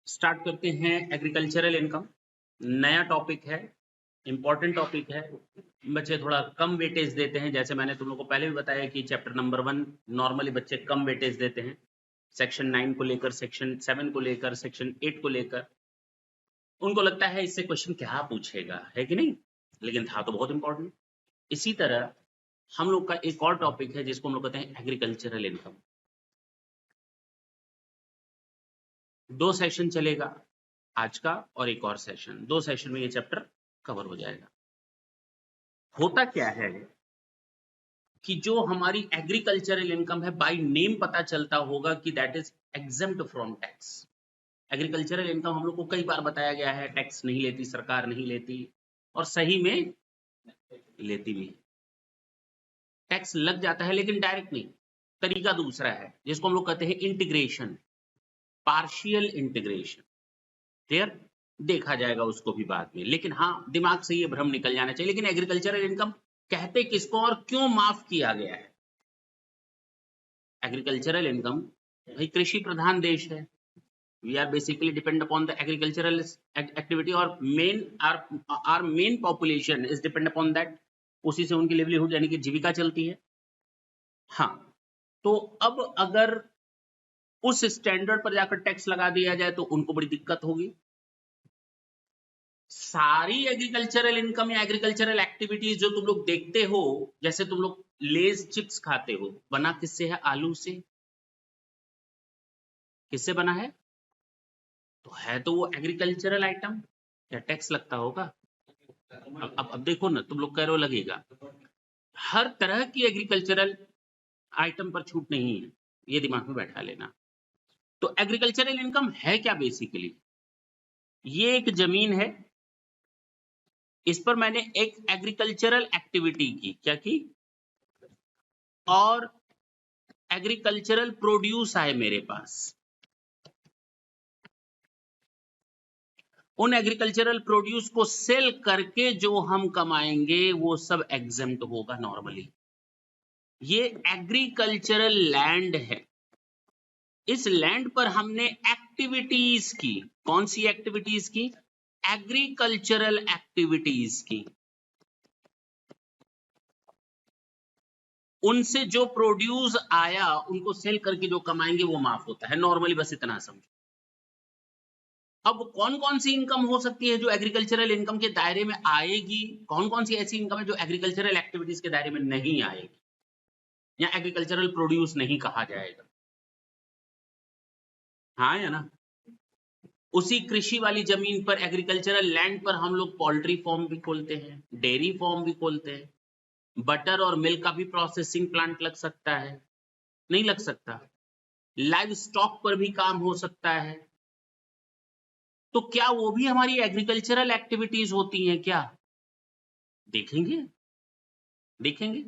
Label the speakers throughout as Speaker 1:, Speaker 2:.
Speaker 1: Start करते हैं agricultural income. नया टॉपिक है, इंपॉर्टेंट टॉपिक है। बच्चे थोड़ा कम वेटेज देते हैं, जैसे मैंने तुम लोगों को पहले भी बताया कि चैप्टर नंबर 1 नॉर्मली बच्चे कम वेटेज देते हैं। सेक्शन 9 को लेकर, सेक्शन 7 को लेकर, सेक्शन 8 को लेकर उनको लगता है इससे क्वेश्चन क्या पूछेगा, है कि नहीं, लेकिन था तो बहुत इंपॉर्टेंट। इसी तरह हम लोग का एक और टॉपिक है जिसको हम लोग कहते हैं एग्रीकल्चरल इनकम। 2 सेशन चलेगा आज का और एक और सेशन। 2 सेशन में ये चैप्टर कवर हो जाएगा। होता क्या है कि जो हमारी एग्रीकल्चरल इनकम है, बाय नेम पता चलता होगा कि that is exempt from tax. Agricultural income हम लोग को कई बार बताया गया है, टैक्स नहीं लेती, सरकार नहीं लेती, और सही में लेती भी है। टैक्स लग जाता है लेकिन डायरेक्ट नहीं, तरीका दूसरा है जिसको हम लोग कहते हैं इंटीग्रेशन, पार्शियल इंटीग्रेशन। क्लियर? देखा जाएगा उसको भी बाद में, लेकिन हाँ, दिमाग से ये भ्रम निकल जाना चाहिए। लेकिन एग्रीकल्चरल इनकम कहते किसको और क्यों माफ किया गया है? एग्रीकल्चरल इनकम, भाई कृषि प्रधान देश है, we are basically depend upon the agricultural activity, और our main population is depend upon that. उसी से उनकी लिवलीहुड यानी कि जीविका चलती है। हाँ, तो अब अगर उस स्टैंडर्ड पर जाकर टैक्स लगा दिया जाए तो उनको बड़ी दिक्कत होगी। सारी एग्रीकल्चरल इनकम या एग्रीकल्चरल एक्टिविटीज जो तुम लोग देखते हो, जैसे तुम लोग लेज चिप्स खाते हो, बना किससे है? आलू से। किससे बना है? तो है तो वो एग्रीकल्चरल आइटम, क्या टैक्स लगता होगा? अब देखो ना, तुम लोग कह रहे हो लगेगा। हर तरह की एग्रीकल्चरल आइटम पर छूट नहीं है, ये दिमाग में बैठा लेना। तो एग्रीकल्चरल इनकम है क्या? बेसिकली ये एक जमीन है, इस पर मैंने एक एग्रीकल्चरल एक्टिविटी की, क्या की? और एग्रीकल्चरल प्रोड्यूस आए मेरे पास। उन एग्रीकल्चरल प्रोड्यूस को सेल करके जो हम कमाएंगे वो सब एग्जेम्प्ट होगा नॉर्मली। ये एग्रीकल्चरल लैंड है, इस लैंड पर हमने एक्टिविटीज की। कौन सी एक्टिविटीज की? एग्रीकल्चरल एक्टिविटीज की। उनसे जो प्रोड्यूस आया उनको सेल करके जो कमाएंगे वो माफ होता है नॉर्मली, बस इतना समझो। अब कौन कौन सी इनकम हो सकती है जो एग्रीकल्चरल इनकम के दायरे में आएगी? कौन कौन सी ऐसी इनकम है जो एग्रीकल्चरल एक्टिविटीज के दायरे में नहीं आएगी या एग्रीकल्चरल प्रोड्यूस नहीं कहा जाएगा? हाँ या ना? उसी कृषि वाली जमीन पर, एग्रीकल्चरल लैंड पर हम लोग पोल्ट्री फार्म भी खोलते हैं, डेयरी फार्म भी खोलते हैं, बटर और मिल्क का भी प्रोसेसिंग प्लांट लग सकता है, नहीं लग सकता? लाइव स्टॉक पर भी काम हो सकता है। तो क्या वो भी हमारी एग्रीकल्चरल एक्टिविटीज होती हैं क्या? देखेंगे, देखेंगे।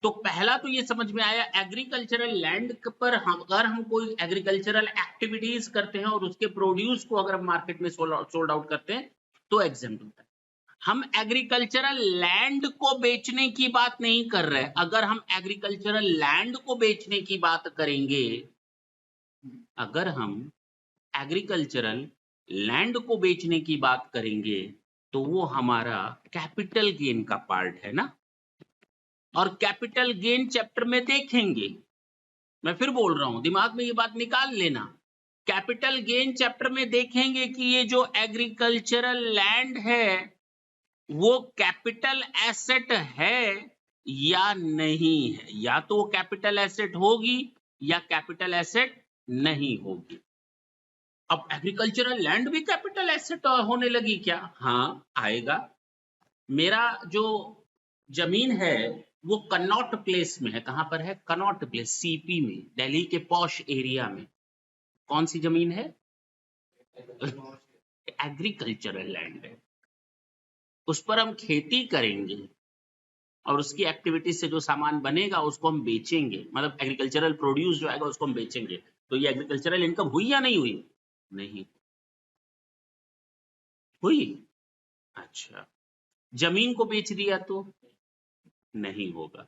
Speaker 1: तो पहला तो ये समझ में आया, एग्रीकल्चरल लैंड पर अगर हम कोई एग्रीकल्चरल एक्टिविटीज करते हैं और उसके प्रोड्यूस को अगर हम मार्केट में सोल्ड आउट करते हैं तो एग्जेम्प्ट होता है। हम एग्रीकल्चरल लैंड को बेचने की बात नहीं कर रहे। अगर हम एग्रीकल्चरल लैंड को बेचने की बात करेंगे, अगर हम एग्रीकल्चरल लैंड को बेचने की बात करेंगे तो वो हमारा कैपिटल गेन का पार्ट है ना। और कैपिटल गेन चैप्टर में देखेंगे, मैं फिर बोल रहा हूं, दिमाग में ये बात निकाल लेना। कैपिटल गेन चैप्टर में देखेंगे कि ये जो एग्रीकल्चरल लैंड है वो कैपिटल एसेट है या नहीं है। या तो वो कैपिटल एसेट होगी या कैपिटल एसेट नहीं होगी। अब एग्रीकल्चरल लैंड भी कैपिटल एसेट होने लगी क्या? हाँ, आएगा। मेरा जो जमीन है वो कनॉट प्लेस में है। कहां पर है? कनॉट प्लेस, सीपी में, दिल्ली के पॉश एरिया में। कौन सी जमीन है? एग्रीकल्चरल लैंड है, उस पर हम खेती करेंगे और उसकी एक्टिविटी से जो सामान बनेगा उसको हम बेचेंगे, मतलब एग्रीकल्चरल प्रोड्यूस जो आएगा उसको हम बेचेंगे। तो ये एग्रीकल्चरल इनकम हुई या नहीं हुई? नहीं हुई। अच्छा, जमीन को बेच दिया तो नहीं होगा।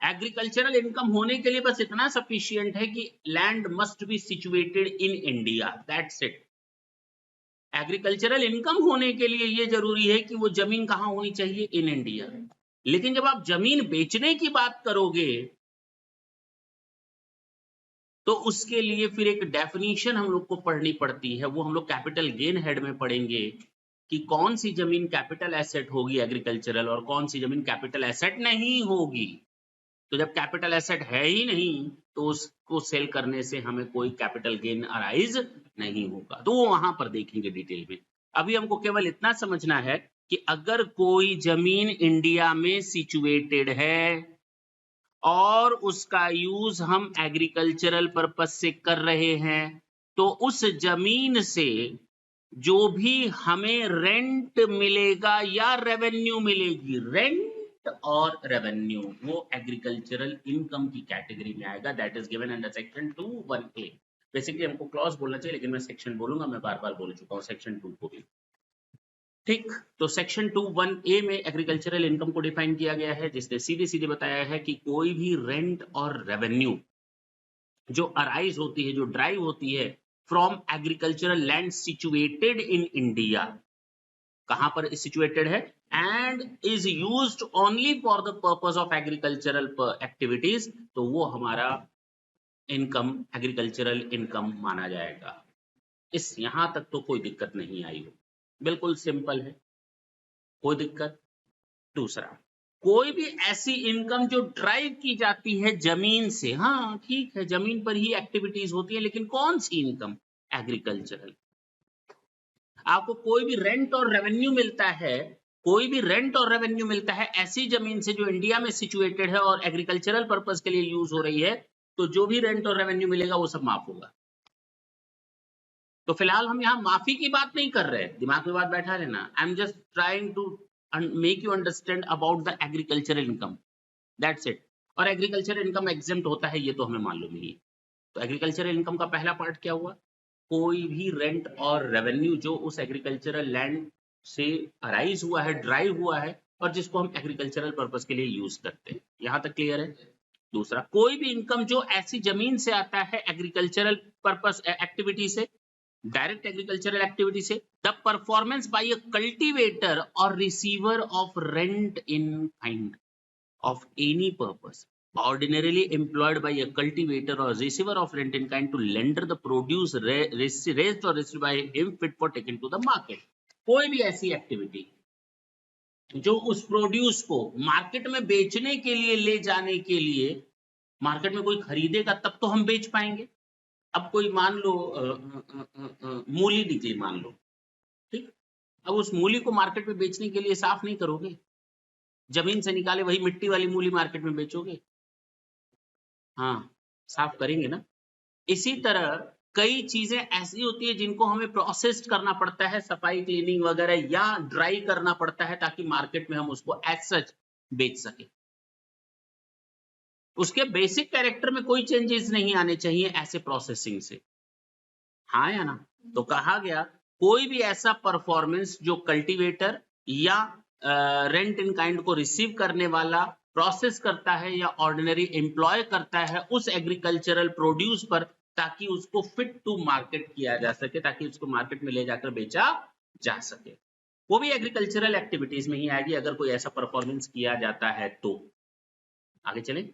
Speaker 1: एग्रीकल्चरल इनकम होने के लिए बस इतना सफिशिएंट है कि land must be situated in India, that's it. Agricultural income होने के लिए ये जरूरी है कि वो जमीन कहाँ होनी चाहिए, इन इंडिया। लेकिन जब आप जमीन बेचने की बात करोगे तो उसके लिए फिर एक डेफिनेशन हम लोग को पढ़नी पड़ती है, वो हम लोग कैपिटल गेन हेड में पढ़ेंगे कि कौन सी जमीन कैपिटल एसेट होगी एग्रीकल्चरल और कौन सी जमीन कैपिटल एसेट नहीं होगी। तो जब कैपिटल एसेट है ही नहीं तो उसको सेल करने से हमें कोई कैपिटल गेन अराइज नहीं होगा, तो वो वहां पर देखेंगे डिटेल में। अभी हमको केवल इतना समझना है कि अगर कोई जमीन इंडिया में सिचुएटेड है और उसका यूज हम एग्रीकल्चरल पर्पस से कर रहे हैं, तो उस जमीन से जो भी हमें रेंट मिलेगा या रेवेन्यू मिलेगी, रेंट और रेवेन्यू, वो एग्रीकल्चरल इनकम की कैटेगरी में आएगा। That is given under section 2(1)(a). Basically हमको क्लॉज बोलना चाहिए लेकिन मैं सेक्शन बोलूंगा, मैं बार बार बोल चुका हूँ सेक्शन 2 को भी। ठीक, तो सेक्शन 2(1)(a) में एग्रीकल्चरल इनकम को डिफाइन किया गया है, जिसने सीधे सीधे बताया है कि कोई भी रेंट और रेवेन्यू जो अराइज होती है, जो ड्राइव होती है from agricultural land situated in India, कहां पर सिचुएटेड है, and is used only for the purpose of agricultural activities, तो वो हमारा इनकम एग्रीकल्चरल इनकम माना जाएगा। इस यहां तक तो कोई दिक्कत नहीं आई हो, बिल्कुल सिंपल है, कोई दिक्कत। दूसरा, कोई भी ऐसी इनकम जो ड्राइव की जाती है जमीन से, हाँ ठीक है, जमीन पर ही एक्टिविटीज होती है, लेकिन कौन सी इनकम, एग्रीकल्चरल। आपको कोई भी रेंट और रेवेन्यू मिलता है, कोई भी रेंट और रेवेन्यू मिलता है ऐसी जमीन से जो इंडिया में सिचुएटेड है और एग्रीकल्चरल पर्पस के लिए यूज हो रही है, तो जो भी रेंट और रेवेन्यू मिलेगा वो सब माफ होगा। तो फिलहाल हम यहाँ माफी की बात नहीं कर रहे, दिमाग में बात बैठा लेना। I am just trying to make you understand about the agricultural income, that's it. और एग्रीकल्चरल इनकम एग्जेम्प्ट होता है ये तो हमें मालूम ही है। तो एग्रीकल्चरल इनकम का पहला पार्ट क्या हुआ, कोई भी रेंट और रेवेन्यू जो उस एग्रीकल्चरल लैंड से अराइज हुआ है, ड्राइव हुआ है, और जिसको हम एग्रीकल्चरल पर्पस के लिए यूज करते हैं। यहां तक क्लियर है। दूसरा, कोई भी इनकम जो ऐसी जमीन से आता है एग्रीकल्चरल पर्पस एक्टिविटी से, डायरेक्ट एग्रीकल्चरल एक्टिविटी से, the performance by a cultivator और receiver of rent in kind of any purpose ordinarily employed by a cultivator or receiver of rent in kind to lender the produce raised or received by him fit for taken to the market। कोई भी ऐसी activity जो उस produce को market में बेचने के लिए ले जाने के लिए, मार्केट में कोई खरीदेगा तब तो हम बेच पाएंगे। अब कोई मान लो मूली निकली मान लो, ठीक, अब उस मूली को मार्केट में बेचने के लिए साफ नहीं करोगे, जमीन से निकाले वही मिट्टी वाली मूली मार्केट में बेचोगे, हाँ साफ करेंगे ना। इसी तरह कई चीजें ऐसी होती है जिनको हमें प्रोसेस करना पड़ता है, सफाई क्लीनिंग वगैरह, या ड्राई करना पड़ता है ताकि मार्केट में हम उसको एज सच बेच सके। उसके बेसिक कैरेक्टर में कोई चेंजेस नहीं आने चाहिए ऐसे प्रोसेसिंग से, हाँ या ना। तो कहा गया कोई भी ऐसा परफॉर्मेंस जो कल्टीवेटर या रेंट इन काइंड को रिसीव करने वाला प्रोसेस करता है या ऑर्डिनरी एम्प्लॉय करता है उस एग्रीकल्चरल प्रोड्यूस पर, ताकि उसको फिट टू मार्केट किया जा सके, ताकि उसको मार्केट में ले जाकर बेचा जा सके, वो भी एग्रीकल्चरल एक्टिविटीज में ही आएगी अगर कोई ऐसा परफॉर्मेंस किया जाता है तो। आगे चले,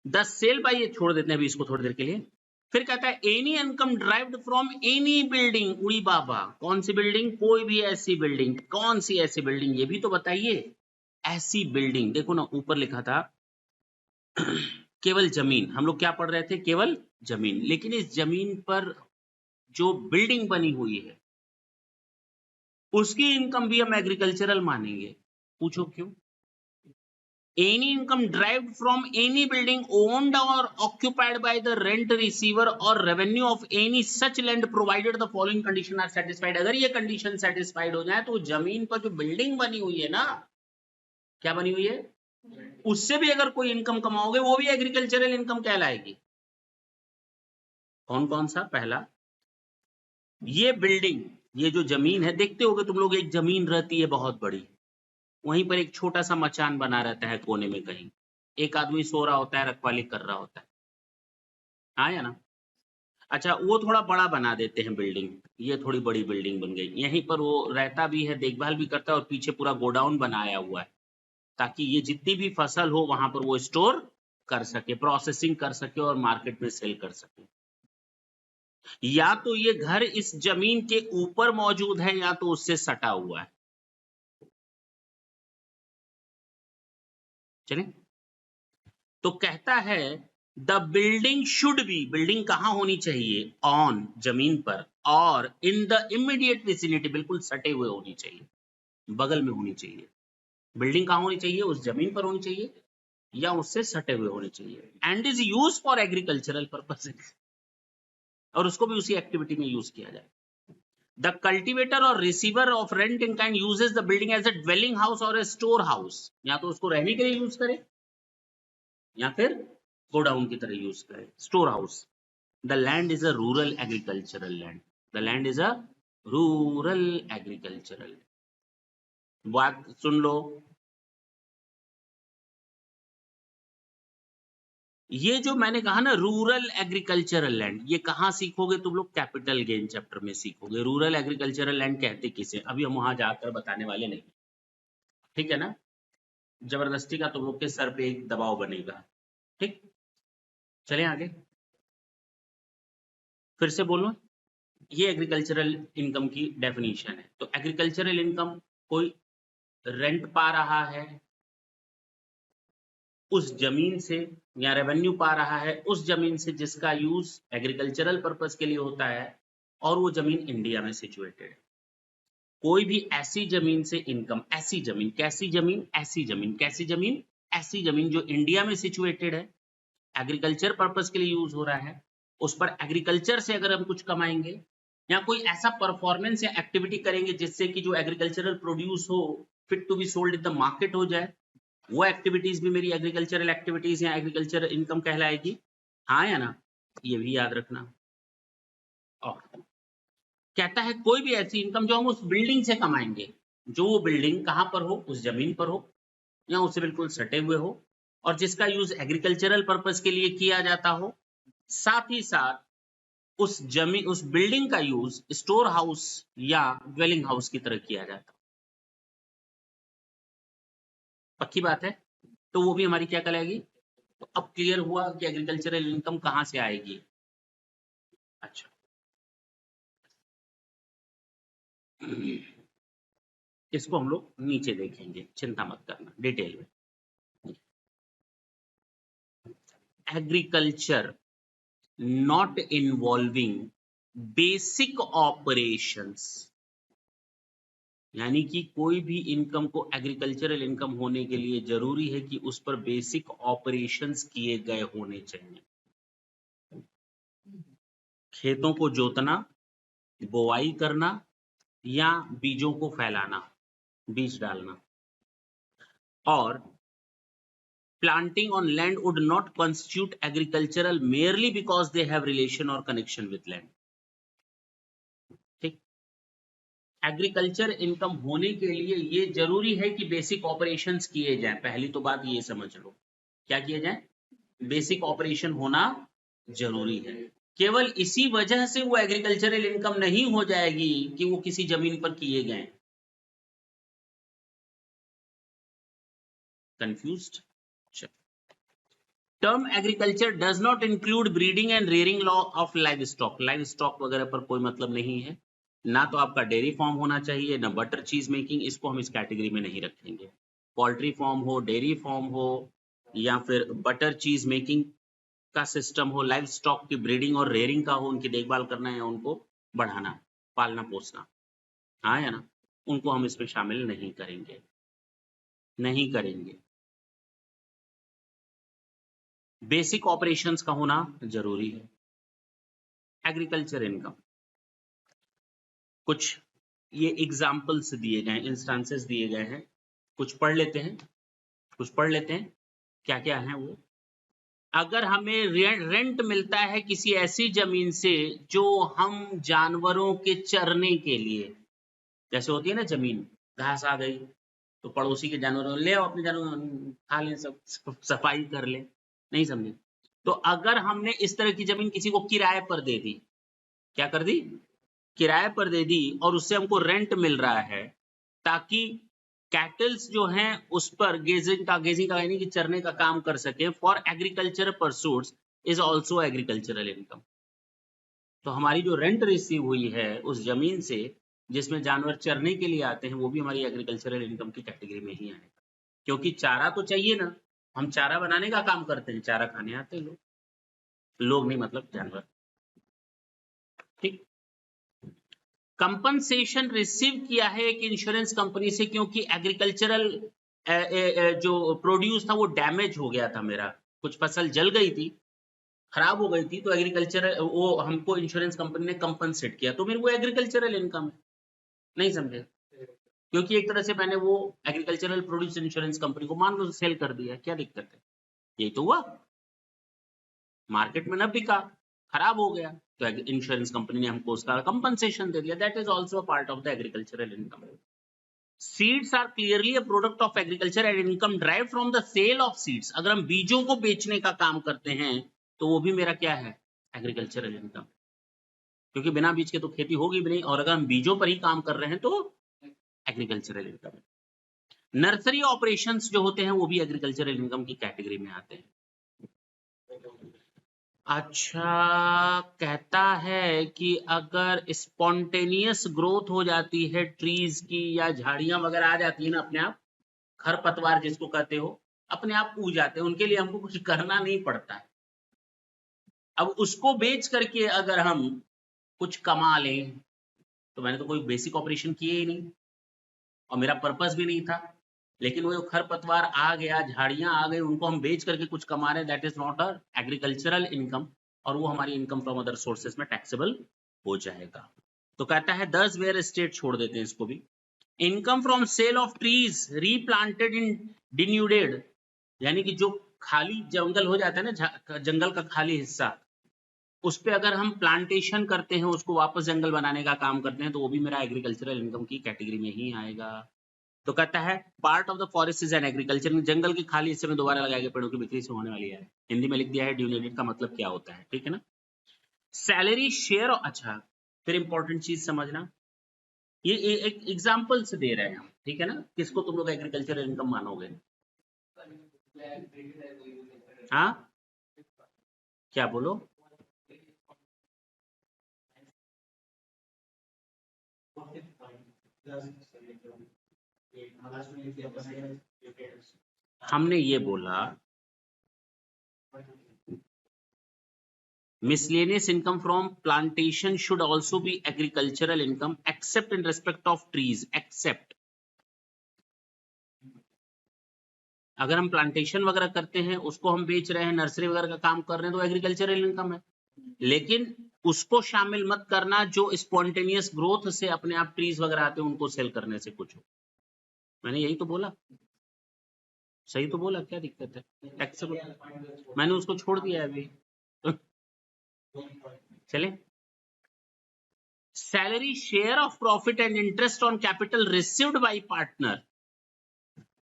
Speaker 1: द सेल बाय, ये छोड़ देते हैं अभी इसको थोड़ी देर के लिए। फिर कहता है any income derived from any building, उड़ी बाबा, कौन सी बिल्डिंग, कोई भी ऐसी बिल्डिंग, कौन सी ऐसी बिल्डिंग, ये भी तो बताइए। ऐसी बिल्डिंग, देखो ना ऊपर लिखा था केवल जमीन, हम लोग क्या पढ़ रहे थे, केवल जमीन, लेकिन इस जमीन पर जो बिल्डिंग बनी हुई है उसकी इनकम भी हम एग्रीकल्चरल मानेंगे। पूछो क्यों। Any income derived from any building owned or occupied by the rent receiver or revenue of any such land provided the following condition are satisfied। अगर ये condition satisfied हो जाए तो जमीन पर जो बिल्डिंग बनी हुई है ना, क्या बनी हुई है, उससे भी अगर कोई इनकम कमाओगे वो भी एग्रीकल्चरल इनकम कहलाएगी। कौन कौन सा, पहला, ये बिल्डिंग, ये जो जमीन है, देखते होगे तुम लोग, एक जमीन रहती है बहुत बड़ी, वहीं पर एक छोटा सा मचान बना रहता है कोने में कहीं, एक आदमी सो रहा होता है, रखवाली कर रहा होता है, हाँ या ना? अच्छा, वो थोड़ा बड़ा बना देते हैं बिल्डिंग, ये थोड़ी बड़ी बिल्डिंग बन गई, यहीं पर वो रहता भी है, देखभाल भी करता है और पीछे पूरा गोडाउन बनाया हुआ है ताकि ये जितनी भी फसल हो वहां पर वो स्टोर कर सके, प्रोसेसिंग कर सके और मार्केट में सेल कर सके। या तो ये घर इस जमीन के ऊपर मौजूद है या तो उससे सटा हुआ है। चले, तो कहता है the building should be, building कहां होनी चाहिए, ऑन, जमीन पर, और इन द इमीडिएट विसिनिटी, बिल्कुल सटे हुए होनी चाहिए, बगल में होनी चाहिए। बिल्डिंग कहां होनी चाहिए, उस जमीन पर होनी चाहिए या उससे सटे हुए होने चाहिए, and is use for agricultural purposes, और उसको भी उसी एक्टिविटी में यूज किया जाए। द कल्टिवेटर और receiver of rent in kind uses the building as a dwelling house और ए स्टोर हाउस, या तो उसको रहने के लिए यूज करे या फिर गोडाउन की तरह यूज करे, store house. The land is a rural agricultural land, the land is a rural agricultural. बात सुन लो, ये जो मैंने कहा ना रूरल एग्रीकल्चरल लैंड, ये कहाँ सीखोगे तुम लोग, कैपिटल गेन चैप्टर में सीखोगे। रूरल एग्रीकल्चरल लैंड कहते किसे, अभी हम वहां जाकर बताने वाले नहीं, ठीक है ना? जबरदस्ती का तुम लोग के सर पे एक दबाव बनेगा, ठीक? चलें आगे, फिर से बोलो। ये एग्रीकल्चरल इनकम की डेफिनेशन है। तो एग्रीकल्चरल इनकम, कोई रेंट पा रहा है उस जमीन से, या रेवेन्यू पा रहा है उस जमीन से जिसका यूज एग्रीकल्चरल पर्पस के लिए होता है, और वो जमीन इंडिया में सिचुएटेड है। कोई भी ऐसी जमीन से इनकम, ऐसी जमीन, कैसी जमीन, ऐसी जमीन, कैसी जमीन, ऐसी जमीन जो इंडिया में सिचुएटेड है, एग्रीकल्चर पर्पस के लिए यूज हो रहा है, उस पर एग्रीकल्चर से अगर हम कुछ कमाएंगे या कोई ऐसा परफॉर्मेंस या एक्टिविटी करेंगे जिससे कि जो एग्रीकल्चरल प्रोड्यूस हो fit to be sold in the market हो जाए, वो एक्टिविटीज भी मेरी एग्रीकल्चरल एक्टिविटीज या एग्रीकल्चर इनकम कहलाएगी, हाँ या ना? ये भी याद रखना। और कहता है कोई भी ऐसी इनकम जो हम उस बिल्डिंग से कमाएंगे, जो वो बिल्डिंग कहां पर हो, उस जमीन पर हो या उससे बिल्कुल सटे हुए हो, और जिसका यूज एग्रीकल्चरल पर्पस के लिए किया जाता हो, साथ ही साथ उस जमीन, उस बिल्डिंग का यूज स्टोर हाउस या ड्वेलिंग हाउस की तरह किया जाता हो। पक्की बात है? तो वो भी हमारी क्या कहलाएगी? तो अब क्लियर हुआ कि एग्रीकल्चरल इनकम कहां से आएगी। अच्छा, इसको हम लोग नीचे देखेंगे, चिंता मत करना, डिटेल में। Agriculture not involving basic operations, यानी कि कोई भी इनकम को एग्रीकल्चरल इनकम होने के लिए जरूरी है कि उस पर बेसिक ऑपरेशंस किए गए होने चाहिए। खेतों को जोतना, बुआई करना या बीजों को फैलाना, बीज डालना, और planting on land would not constitute agricultural merely because they have relation or connection with land। ठीक, एग्रीकल्चर इनकम होने के लिए ये जरूरी है कि बेसिक ऑपरेशंस किए जाएं। पहली तो बात ये समझ लो, क्या किए जाएं? बेसिक ऑपरेशन होना जरूरी है। केवल इसी वजह से वो एग्रीकल्चरल इनकम नहीं हो जाएगी कि वो किसी जमीन पर किए गए। Confused? Term agriculture does not include breeding and rearing law of live stock, live stock वगैरह पर कोई मतलब नहीं है। ना तो आपका डेयरी फार्म होना चाहिए, ना बटर चीज मेकिंग, इसको हम इस कैटेगरी में नहीं रखेंगे। पोल्ट्री फार्म हो, डेयरी फार्म हो, या फिर बटर चीज मेकिंग का सिस्टम हो, लाइव स्टॉक की ब्रीडिंग और रेयरिंग का हो, उनकी देखभाल करना है, उनको बढ़ाना, पालना पोसना, हाँ या ना, उनको हम इसमें शामिल नहीं करेंगे, नहीं करेंगे। बेसिक ऑपरेशंस का होना जरूरी है। एग्रीकल्चर इनकम, कुछ ये एग्जाम्पल्स दिए गए, इंस्टांसेस दिए गए हैं, कुछ पढ़ लेते हैं, कुछ पढ़ लेते हैं क्या क्या है वो। अगर हमें रेंट मिलता है किसी ऐसी जमीन से जो हम जानवरों के चरने के लिए, जैसे होती है ना जमीन, घास आ गई तो पड़ोसी के जानवर ले आओ, अपने जानवर खा लें, सब सफाई कर ले, नहीं समझे। तो अगर हमने इस तरह की जमीन किसी को किराए पर दे दी, क्या कर दी, किराए पर दे दी, और उससे हमको रेंट मिल रहा है, ताकि कैटल्स जो हैं उस पर गेजिंग का यानी कि चरने का काम कर सके, for agriculture pursuits is also agricultural income. तो हमारी जो रेंट रिसीव हुई है उस जमीन से जिसमें जानवर चरने के लिए आते हैं, वो भी हमारी एग्रीकल्चरल इनकम की कैटेगरी में ही आएगा, क्योंकि चारा तो चाहिए ना, हम चारा बनाने का काम करते हैं, चारा खाने आते हैं लोग नहीं मतलब जानवर। ठीक, कंपनसेशन रिसीव किया है एक इंश्योरेंस कंपनी से, क्योंकि एग्रीकल्चरल जो प्रोड्यूस था वो डैमेज हो गया था, मेरा कुछ फसल जल गई थी, खराब हो गई थी, तो एग्रीकल्चरल वो हमको इंश्योरेंस कंपनी ने कंपनसेट किया, तो मेरे वो एग्रीकल्चरल इनकम है, नहीं समझे, क्योंकि एक तरह से मैंने वो एग्रीकल्चरल प्रोड्यूस इंश्योरेंस कंपनी को मान लो सेल कर दिया, क्या दिक्कत है, यही तो हुआ, मार्केट में न बिका, खराब हो गया, तो इंश्योरेंस कंपनी ने हमको उसका कंपनसेशन दे दिया, that is also a part of the agricultural income. Seeds are clearly a product of agriculture and income drive from the sale of seeds. अगर हम बीजों को बेचने का काम करते हैं तो वो भी मेरा क्या है, एग्रीकल्चरल इनकम, क्योंकि बिना बीज के तो खेती होगी भी नहीं, और अगर हम बीजों पर ही काम कर रहे हैं तो एग्रीकल्चरल इनकम है। नर्सरी ऑपरेशंस जो होते हैं वो भी एग्रीकल्चरल इनकम की कैटेगरी में आते हैं। अच्छा, कहता है कि अगर स्पॉन्टेनियस ग्रोथ हो जाती है ट्रीज की, या झाड़ियां वगैरह आ जाती है ना अपने आप, खरपतवार जिसको कहते हो, अपने आप उग जाते हैं, उनके लिए हमको कुछ करना नहीं पड़ता है। अब उसको बेच करके अगर हम कुछ कमा लें, तो मैंने तो कोई बेसिक ऑपरेशन किए ही नहीं और मेरा पर्पस भी नहीं था, लेकिन वो खरपतवार आ गया, झाड़ियां आ गई, उनको हम बेच करके कुछ कमा रहे हैं, that is not a agricultural income, और वो हमारी इनकम फ्रॉम अदर सोर्सेस में टैक्सेबल हो जाएगा। तो कहता है 10 वेयर स्टेट छोड़ देते हैं इसको भी। Income from sale of trees replanted in denuded, यानी कि जो खाली जंगल हो जाता है ना, जंगल का खाली हिस्सा, उस पे अगर हम प्लांटेशन करते हैं, उसको वापस जंगल बनाने का काम करते हैं, तो वो भी मेरा एग्रीकल्चरल इनकम की कैटेगरी में ही आएगा। तो कहता है part of the forest is an agriculture, जंगल के खाली हिस्से में दोबारा लगाए गए पेड़ों की बिक्री से होने वाली है। हिंदी में लिख दिया है, डिन्यूडेड का मतलब क्या होता है, ठीक है ना। सैलरी शेयर, अच्छा फिर इंपॉर्टेंट चीज समझना, ये एक एग्जाम्पल से दे रहे हैं हम, ठीक है ना, किसको तुम लोग एग्रीकल्चरल इनकम मानोगे। हाँ, क्या बोलो, हमने ये बोला miscellaneous income from plantation should also be agricultural income except in respect of trees, except अगर हम प्लांटेशन वगैरह करते हैं, उसको हम बेच रहे हैं, नर्सरी वगैरह का काम कर रहे हैं, तो एग्रीकल्चरल इनकम है, लेकिन उसको शामिल मत करना जो स्पॉन्टेनियस ग्रोथ से अपने आप ट्रीज वगैरह आते हैं उनको सेल करने से कुछ हो। मैंने यही तो बोला, सही तो बोला, क्या दिक्कत है, एक्सेप्ट मैंने उसको छोड़ दिया है अभी। चले, salary share of profit and interest on capital received by partner.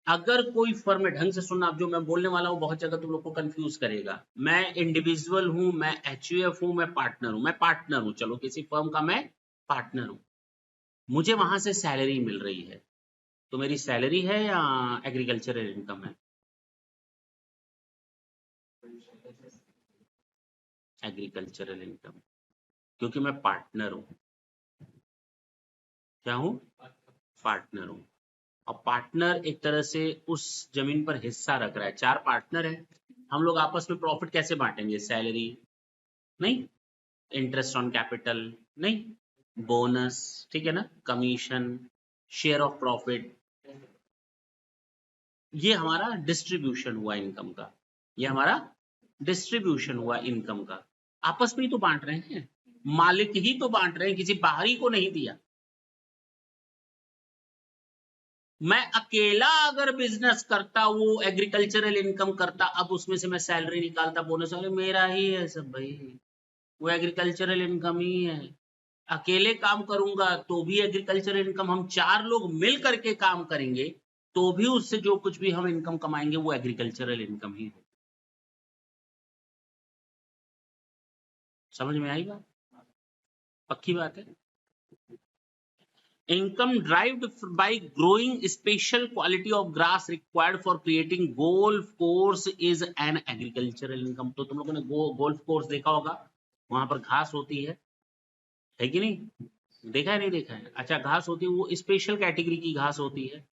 Speaker 1: अगर कोई फर्म है, ढंग से सुनना, अब जो मैं बोलने वाला हूं बहुत जगह तुम लोग को कंफ्यूज करेगा, मैं इंडिविजुअल हूं, मैं एचयूएफ हूं, मैं पार्टनर हूं, चलो किसी फर्म का मैं पार्टनर हूं, मुझे वहां से सैलरी मिल रही है, तो मेरी सैलरी है या एग्रीकल्चरल इनकम है, एग्रीकल्चरल इनकम, क्योंकि मैं पार्टनर हूं, क्या हूं, पार्टनर हूं, और पार्टनर एक तरह से उस जमीन पर हिस्सा रख रहा है, 4 पार्टनर है, हम लोग आपस में प्रॉफिट कैसे बांटेंगे, सैलरी नहीं, इंटरेस्ट ऑन कैपिटल नहीं, बोनस, ठीक है ना, कमीशन, शेयर ऑफ प्रॉफिट, ये हमारा डिस्ट्रीब्यूशन हुआ इनकम का, ये हमारा डिस्ट्रीब्यूशन हुआ इनकम का, आपस में ही तो बांट रहे हैं, मालिक ही तो बांट रहे हैं, किसी बाहरी को नहीं दिया। मैं अकेला अगर बिजनेस करता, वो एग्रीकल्चरल इनकम करता, अब उसमें से मैं सैलरी निकालता, बोनस वाले, मेरा ही है सब भाई, वो एग्रीकल्चरल इनकम ही है। अकेले काम करूंगा तो भी एग्रीकल्चरल इनकम, हम 4 लोग मिल करके काम करेंगे तो भी उससे जो कुछ भी हम इनकम कमाएंगे वो एग्रीकल्चरल इनकम ही हो। समझ में आई बात? पक्की बात है। Income derived by growing special quality of grass required for creating golf course is an agricultural income। तो तुम लोगों ने गोल्फ कोर्स देखा होगा, वहां पर घास होती है कि नहीं? देखा है नहीं देखा है? अच्छा, घास होती है, वो स्पेशल कैटेगरी की घास होती है।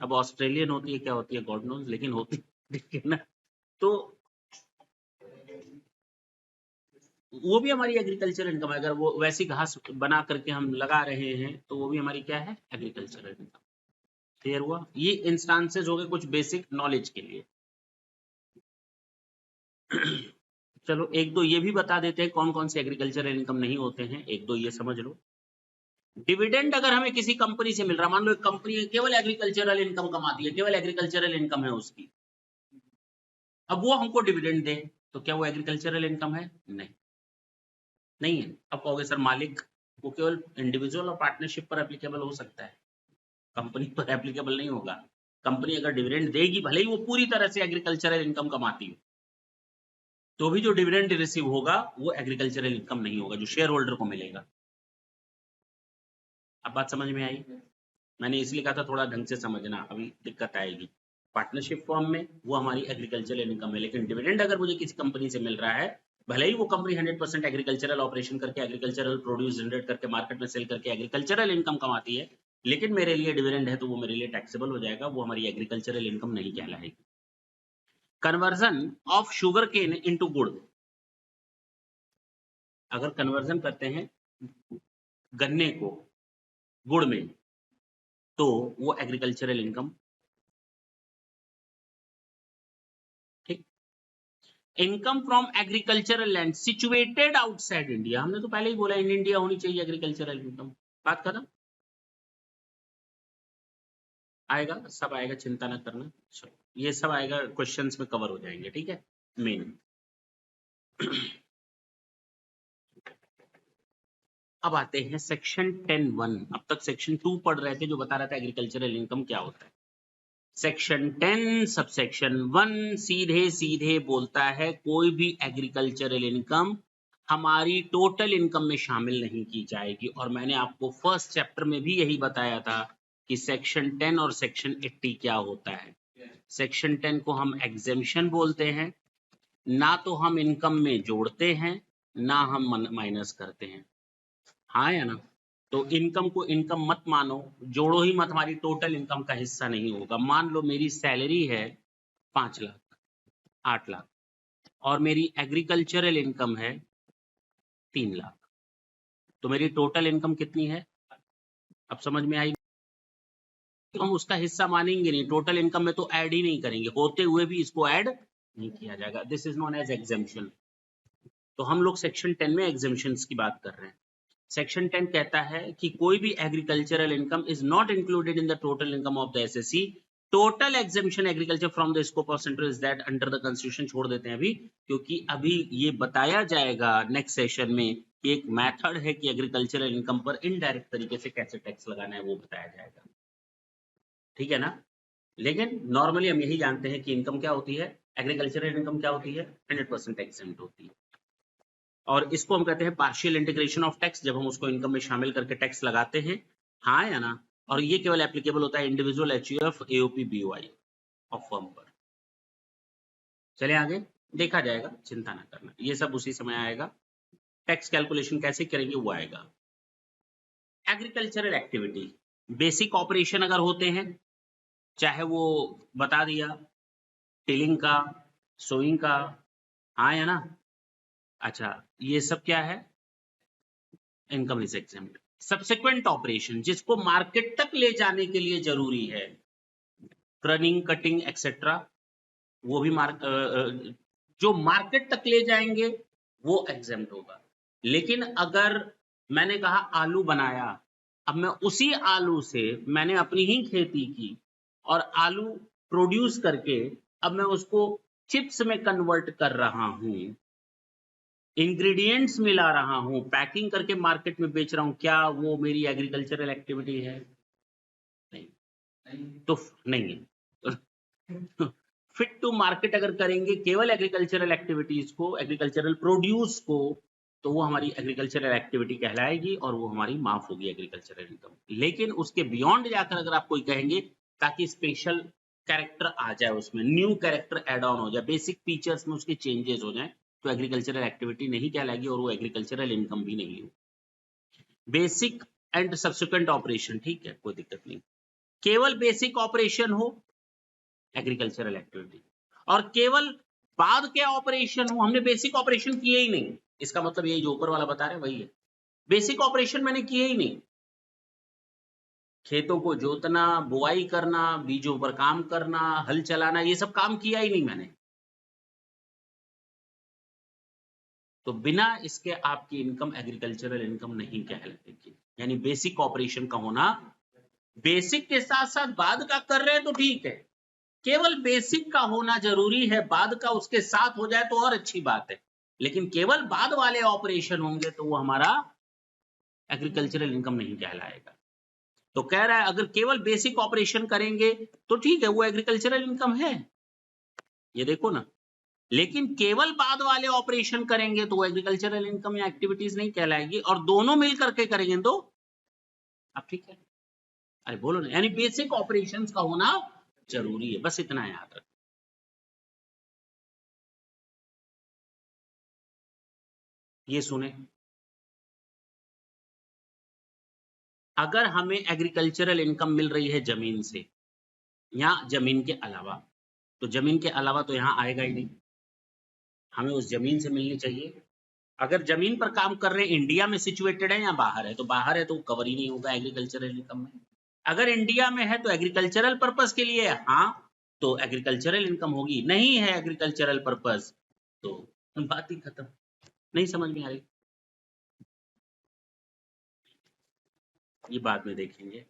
Speaker 1: अब ऑस्ट्रेलियन होती है, क्या होती है गॉड नोज, लेकिन होती है, ठीक है ना? तो वो भी हमारी एग्रीकल्चर इनकम है। अगर वो वैसी घास बना करके हम लगा रहे हैं तो वो भी हमारी क्या है? Agricultural income. क्लियर हुआ? ये इंस्टांसेस हो गए कुछ बेसिक नॉलेज के लिए। चलो एक दो ये भी बता देते हैं कौन कौन से एग्रीकल्चरल इनकम नहीं होते हैं, एक दो ये समझ लो। डिविडेंड अगर हमें किसी कंपनी से मिल रहा, मान लो एक कंपनी केवल एग्रीकल्चरल इनकम कमाती है, केवल एग्रीकल्चरल इनकम है उसकी, अब वो हमको डिविडेंड दे, तो क्या वो एग्रीकल्चरल इनकम है? नहीं, नहीं है। अब कहोगे सर मालिक, वो केवल इंडिविजुअल और पार्टनरशिप पर एप्लीकेबल हो सकता है, कंपनी पर एप्लीकेबल नहीं होगा। कंपनी अगर डिविडेंड देगी, भले ही वो पूरी तरह से एग्रीकल्चरल इनकम कमाती हो, तो भी जो डिविडेंड रिसीव होगा वो एग्रीकल्चरल इनकम नहीं होगा, जो शेयर होल्डर को मिलेगा। अब बात समझ में आई? मैंने इसलिए कहा था थोड़ा ढंग से समझना, अभी दिक्कत आएगी। पार्टनरशिप फॉर्म में वो हमारी एग्रीकल्चरल इनकम है, लेकिन डिविडेंड अगर मुझे किसी कंपनी से मिल रहा है, भले ही वो कंपनी 100% एग्रीकल्चरल ऑपरेशन करके एग्रीकल्चरल प्रोड्यूस जनरेट करके मार्केट में सेल करके एग्रीकल्चरल इनकम कमाती है, लेकिन मेरे लिए डिविडेंड है तो वो मेरे लिए टैक्सेबल हो जाएगा, वो हमारी एग्रीकल्चरल इनकम नहीं कहलाएगी। Conversion of sugar cane into गुड़, अगर कन्वर्जन करते हैं गन्ने को गुड़ में, तो वो एग्रीकल्चरल इनकम। ठीक। Income from agricultural land situated outside India, हमने तो पहले ही बोला इन इंडिया होनी चाहिए एग्रीकल्चरल इनकम। बात खत्म। आएगा, सब आएगा, चिंता ना करना। चलो ये सब आएगा, क्वेश्चंस में कवर हो जाएंगे, ठीक है। मेन अब आते हैं सेक्शन 10(1). अब तक सेक्शन 2 पढ़ रहे थे जो बता रहा था एग्रीकल्चरल इनकम क्या होता है। सेक्शन 10 सबसेक्शन 1 सीधे सीधे बोलता है कोई भी एग्रीकल्चरल इनकम हमारी टोटल इनकम में शामिल नहीं की जाएगी। और मैंने आपको फर्स्ट चैप्टर में भी यही बताया था कि सेक्शन 10 और सेक्शन 80 क्या होता है। सेक्शन 10 को हम एग्जेम्पशन बोलते हैं, ना तो हम इनकम में जोड़ते हैं ना हम माइनस करते हैं, हाँ या ना? तो इनकम को इनकम मत मानो, जोड़ो ही मत, हमारी टोटल इनकम का हिस्सा नहीं होगा। मान लो मेरी सैलरी है 5 लाख 8 लाख और मेरी एग्रीकल्चरल इनकम है 3 लाख, तो मेरी टोटल इनकम कितनी है? अब समझ में आई? तो हम उसका हिस्सा मानेंगे नहीं, टोटल इनकम में तो ऐड ही नहीं करेंगे, होते हुए भी इसको ऐड नहीं किया जाएगा। This is known as exemption. तो हम लोग सेक्शन 10 में एग्जेम्पशंस की बात कर रहे हैं। सेक्शन 10 कहता है कि कोई भी agricultural income is not included in the total income of the assessee. Total exemption agriculture from the scope of centre is that under the constitution, छोड़ देते हैं अभी, क्योंकि अभी ये बताया जाएगा नेक्स्ट सेशन में कि एक मेथड है कि एग्रीकल्चरल इनकम पर इनडायरेक्ट तरीके से कैसे टैक्स लगाना है, वो बताया जाएगा, ठीक है ना। लेकिन नॉर्मली हम यही जानते हैं कि इनकम क्या होती है, एग्रीकल्चरल इनकम क्या होती है, 100% एग्जेम्प्ट होती है। और इसको हम कहते हैं पार्शियल इंटीग्रेशन ऑफ टैक्स, जब हम उसको इनकम में शामिल करके टैक्स लगाते हैं, हाँ या ना। और ये केवल एप्लीकेबल होता है individual HUF AOP BOI of firm पर। चलिए आगे देखा जाएगा, चिंता ना करना, ये सब उसी समय आएगा। टैक्स कैलकुलेशन कैसे करेंगे वो आएगा। एग्रीकल्चरल एक्टिविटी बेसिक ऑपरेशन अगर होते हैं, चाहे वो बता दिया टिलिंग का, सोइंग का, हाँ या ना। अच्छा ये सब क्या है, income is exempt. Subsequent operation जिसको मार्केट तक ले जाने के लिए जरूरी है, क्रनिंग कटिंग एक्सेट्रा, वो भी जो मार्केट तक ले जाएंगे वो एग्जेम्प्ट होगा। लेकिन अगर मैंने कहा आलू बनाया, अब मैं उसी आलू से मैंने अपनी ही खेती की और आलू प्रोड्यूस करके अब मैं उसको चिप्स में कन्वर्ट कर रहा हूं, इंग्रेडिएंट्स मिला रहा हूं, पैकिंग करके मार्केट में बेच रहा हूं, क्या वो मेरी एग्रीकल्चरल एक्टिविटी है? नहीं। तो नहीं है। फिट टू मार्केट अगर करेंगे केवल एग्रीकल्चरल एक्टिविटीज को, एग्रीकल्चरल प्रोड्यूस को, तो वो हमारी एग्रीकल्चरल एक्टिविटी कहलाएगी और वो हमारी माफ होगी एग्रीकल्चरल इनकम। लेकिन उसके बियॉन्ड जाकर अगर आप कोई कहेंगे ताकि स्पेशल कैरेक्टर आ जाए, उसमें न्यू कैरेक्टर एड ऑन हो जाए, बेसिक फीचर्स में उसके चेंजेस हो जाए, तो एग्रीकल्चरल एक्टिविटी नहीं कहलाएगी और वो एग्रीकल्चरल इनकम भी नहीं हो। बेसिक एंड सब्सिक्वेंट ऑपरेशन, ठीक है, कोई दिक्कत नहीं। केवल बेसिक ऑपरेशन हो एग्रीकल्चरल एक्टिविटी, और केवल बाद के ऑपरेशन हो, हमने बेसिक ऑपरेशन किए ही नहीं, इसका मतलब यही जो ऊपर वाला बता रहे हैं वही है, बेसिक ऑपरेशन मैंने किए ही नहीं। खेतों को जोतना, बुआई करना, बीजों पर काम करना, हल चलाना, ये सब काम किया ही नहीं मैंने, तो बिना इसके आपकी इनकम एग्रीकल्चरल इनकम नहीं कहलाएगी। यानी बेसिक ऑपरेशन का होना, बेसिक के साथ साथ बाद का कर रहे हैं तो ठीक है, केवल बेसिक का होना जरूरी है, बाद का उसके साथ हो जाए तो और अच्छी बात है, लेकिन केवल बाद वाले ऑपरेशन होंगे तो वो हमारा एग्रीकल्चरल इनकम नहीं कहलाएगा। तो कह रहा है अगर केवल बेसिक ऑपरेशन करेंगे तो ठीक है, वो एग्रीकल्चरल इनकम है, ये देखो ना, लेकिन केवल बाद वाले ऑपरेशन करेंगे तो वो एग्रीकल्चरल इनकम या एक्टिविटीज नहीं कहलाएगी, और दोनों मिल करके करेंगे तो अब ठीक है। अरे बोलो ना, यानी बेसिक ऑपरेशंस का होना जरूरी है, बस इतना याद रखो। ये सुने, अगर हमें एग्रीकल्चरल इनकम मिल रही है जमीन से या जमीन के अलावा, तो जमीन के अलावा तो यहाँ आएगा ही नहीं, हमें उस जमीन से मिलनी चाहिए। अगर जमीन पर काम कर रहे हैं, इंडिया में सिचुएटेड है या बाहर है, तो बाहर है तो कवर ही नहीं होगा एग्रीकल्चरल इनकम में। अगर इंडिया में है तो एग्रीकल्चरल पर्पस के लिए हाँ, तो एग्रीकल्चरल इनकम होगी, नहीं है एग्रीकल्चरल पर्पस तो बात ही खत्म। नहीं समझ में आ रही, ये बाद में देखेंगे।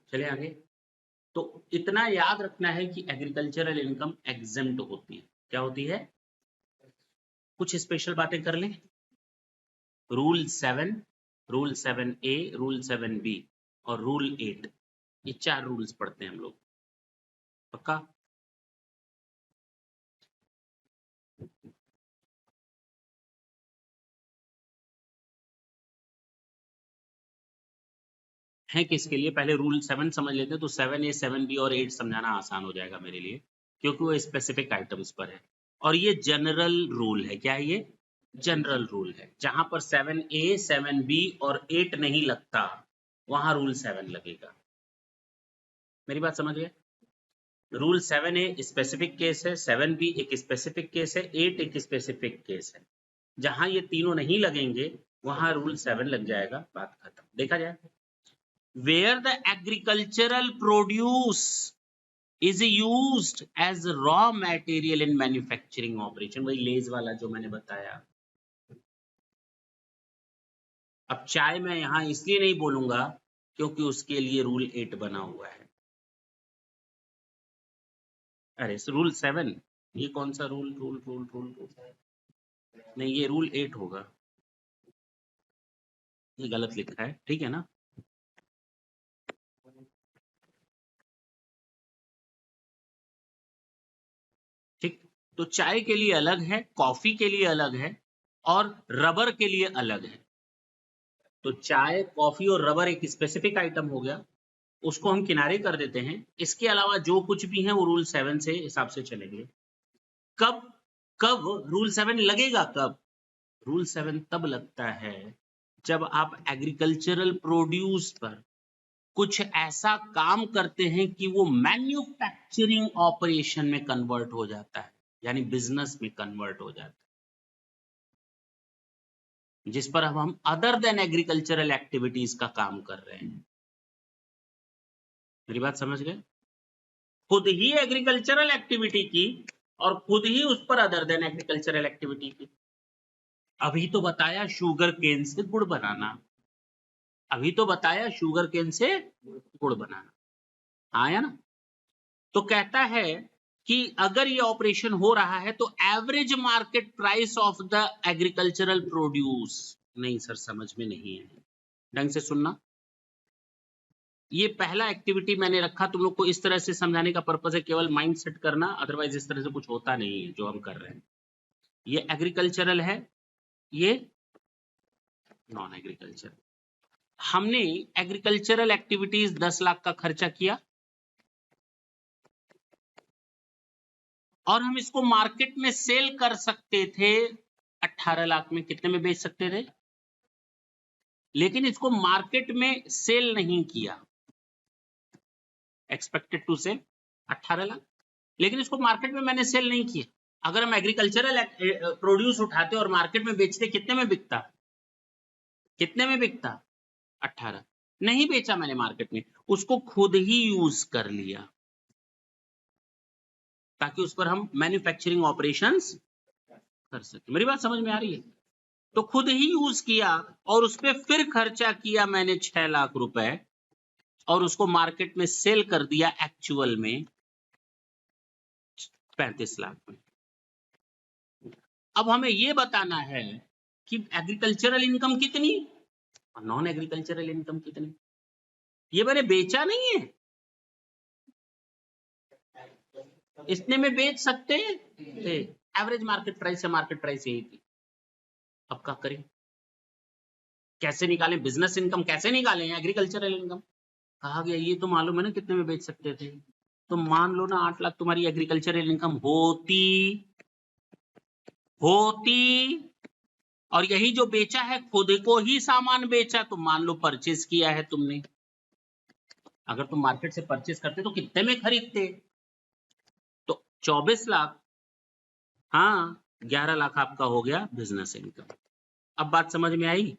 Speaker 1: चले आगे। तो इतना याद रखना है कि एग्रीकल्चरल इनकम एग्जेम्प्ट होती है। क्या होती है? कुछ स्पेशल बातें कर लें। Rule 7, rule 7A, rule 7B और रूल 8, ये 4 रूल्स पढ़ते हैं हम लोग, पक्का? है किसके लिए? पहले रूल 7 समझ लेते हैं, तो 7A, 7B और 8 समझाना आसान हो जाएगा मेरे लिए, क्योंकि वो स्पेसिफिक आइटम्स पर है और ये जनरल रूल है। क्या है ये? जनरल रूल है। जहां पर 7A, 7B और 8 नहीं लगता, वहां रूल 7 लगेगा। मेरी बात समझ गए? रूल 7A स्पेसिफिक केस है, 7B एक स्पेसिफिक केस है, 8 एक स्पेसिफिक केस है। जहां ये तीनों नहीं लगेंगे वहां रूल 7 लग जाएगा, बात खत्म। देखा जाए, where the agricultural produce is used as raw material in manufacturing operation, वही लेज वाला जो मैंने बताया। अब चाय मैं यहाँ इसलिए नहीं बोलूंगा क्योंकि उसके लिए रूल 8 बना हुआ है। अरे रूल 7, ये कौन सा rule? Rule rule rule rule नहीं, ये रूल 8 होगा, ये गलत लिखा है, ठीक है ना? ठीक, तो चाय के लिए अलग है, कॉफी के लिए अलग है और रबर के लिए अलग है। तो चाय, कॉफी और रबर एक स्पेसिफिक आइटम हो गया, उसको हम किनारे कर देते हैं। इसके अलावा जो कुछ भी है वो रूल 7 से हिसाब से चलेंगे। कब कब रूल 7 लगेगा? कब? रूल 7 तब लगता है जब आप एग्रीकल्चरल प्रोड्यूस पर कुछ ऐसा काम करते हैं कि वो मैन्युफैक्चरिंग ऑपरेशन में कन्वर्ट हो जाता है, यानी बिजनेस में कन्वर्ट हो जाता है, जिस पर अब हम अदर देन एग्रीकल्चरल एक्टिविटीज का काम कर रहे हैं। मेरी बात समझ गए? खुद ही एग्रीकल्चरल एक्टिविटी की और खुद ही उस पर अदर देन एग्रीकल्चरल एक्टिविटी की। अभी तो बताया शुगर केन से गुड़ बनाना, अभी तो बताया शुगर केन से गुड़ बनाना, हाँ या ना? तो कहता है कि अगर ये ऑपरेशन हो रहा है तो average market price of the agricultural produce, नहीं सर समझ में नहीं है, ढंग से सुनना, ये पहला एक्टिविटी मैंने रखा तुम लोग को इस तरह से समझाने का पर्पस है, केवल माइंड सेट करना, अदरवाइज इस तरह से कुछ होता नहीं है जो हम कर रहे हैं। ये एग्रीकल्चरल है, ये नॉन एग्रीकल्चरल। हमने एग्रीकल्चरल एक्टिविटीज 10 लाख का खर्चा किया और हम इसको मार्केट में सेल कर सकते थे 18 लाख में। कितने में बेच सकते थे? लेकिन इसको मार्केट में सेल नहीं किया। एक्सपेक्टेड टू सेल 18 लाख, लेकिन इसको मार्केट में मैंने सेल नहीं किया। अगर हम एग्रीकल्चरल प्रोड्यूस उठाते और मार्केट में बेचते, कितने में बिकता? कितने में बिकता? 18। नहीं बेचा मैंने मार्केट में, उसको खुद ही यूज कर लिया ताकि उस पर हम मैन्युफैक्चरिंग ऑपरेशंस कर सके। मेरी बात समझ में आ रही है? तो खुद ही यूज किया और उस पर फिर खर्चा किया मैंने 6 लाख रुपए और उसको मार्केट में सेल कर दिया एक्चुअल में 35 लाख में। अब हमें यह बताना है कि एग्रीकल्चरल इनकम कितनी और नॉन एग्रीकल्चरल इनकम कितनी। ये मैंने बेचा नहीं है, इतने में बेच सकते थे। एवरेज मार्केट प्राइस से मार्केट प्राइस यही थी। अब क्या करें, कैसे निकालें? बिजनेस इनकम कैसे निकालें? एग्रीकल्चरल इनकम कहा गया ये तो मालूम है ना कितने में बेच सकते थे। तो मान लो ना 8 लाख तुम्हारी एग्रीकल्चरल इनकम होती और यही जो बेचा है खुद को ही सामान बेचा, तो मान लो परचेज किया है तुमने। अगर तुम मार्केट से परचेज करते तो कितने में खरीदते? तो 24 लाख, हाँ 11 लाख आपका हो गया बिजनेस इनकम। अब बात समझ में आई?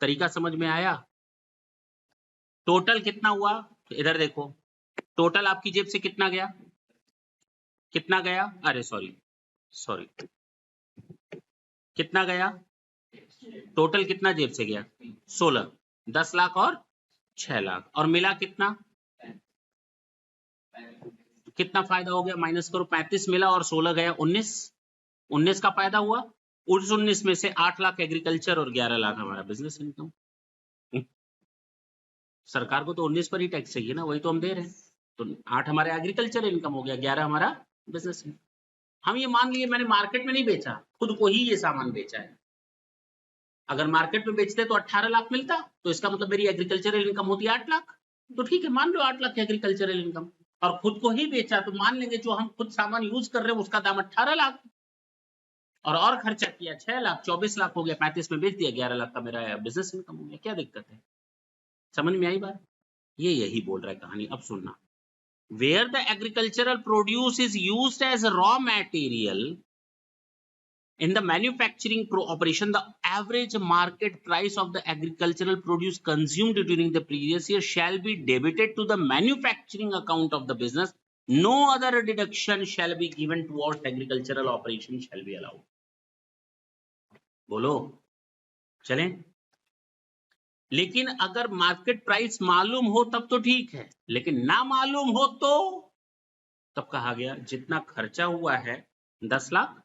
Speaker 1: तरीका समझ में आया? टोटल कितना हुआ? तो इधर देखो, टोटल आपकी जेब से कितना गया? कितना गया? अरे सॉरी कितना गया? टोटल कितना जेब से गया? 16। 10 लाख और 6 लाख और मिला कितना? कितना फायदा हो गया? माइनस करो, 35 मिला और 16 गया 19। 19 का फायदा हुआ। उस 19 में से 8 लाख एग्रीकल्चर और 11 लाख हमारा बिजनेस इनकम। सरकार को तो 19 पर ही टैक्स चाहिए ना, वही तो हम दे रहे हैं। तो 8 हमारा एग्रीकल्चर इनकम हो गया, 11 हमारा बिजनेस इनकम। हम ये मान लिए मैंने मार्केट में नहीं बेचा, खुद को ही ये सामान बेचा है। अगर मार्केट में बेचते तो 18 लाख मिलता, तो इसका मतलब मेरी एग्रीकल्चरल इनकम होती 8 लाख। तो ठीक है, मान लो 8 लाख एग्रीकल्चरल इनकम, और खुद को ही बेचा तो मान लेंगे जो हम खुद सामान यूज कर रहे हैं उसका दाम 18 लाख और खर्चा किया 6 लाख, 24 लाख हो गया, 35 में बेच दिया, 11 लाख का मेरा बिजनेस इनकम हो गया। क्या दिक्कत है? समझ में आई बात? ये यही बोल रहा है कहानी। अब सुनना, where the agricultural produce is used as raw material in the manufacturing operation, the average market price of the agricultural produce consumed during the previous year shall be debited to the manufacturing account of the business. No other deduction shall be given towards agricultural operation shall be allowed. बोलो चलें? लेकिन अगर market price मालूम हो तब तो ठीक है, लेकिन ना मालूम हो तो तब कहा गया जितना खर्चा हुआ है 10 लाख,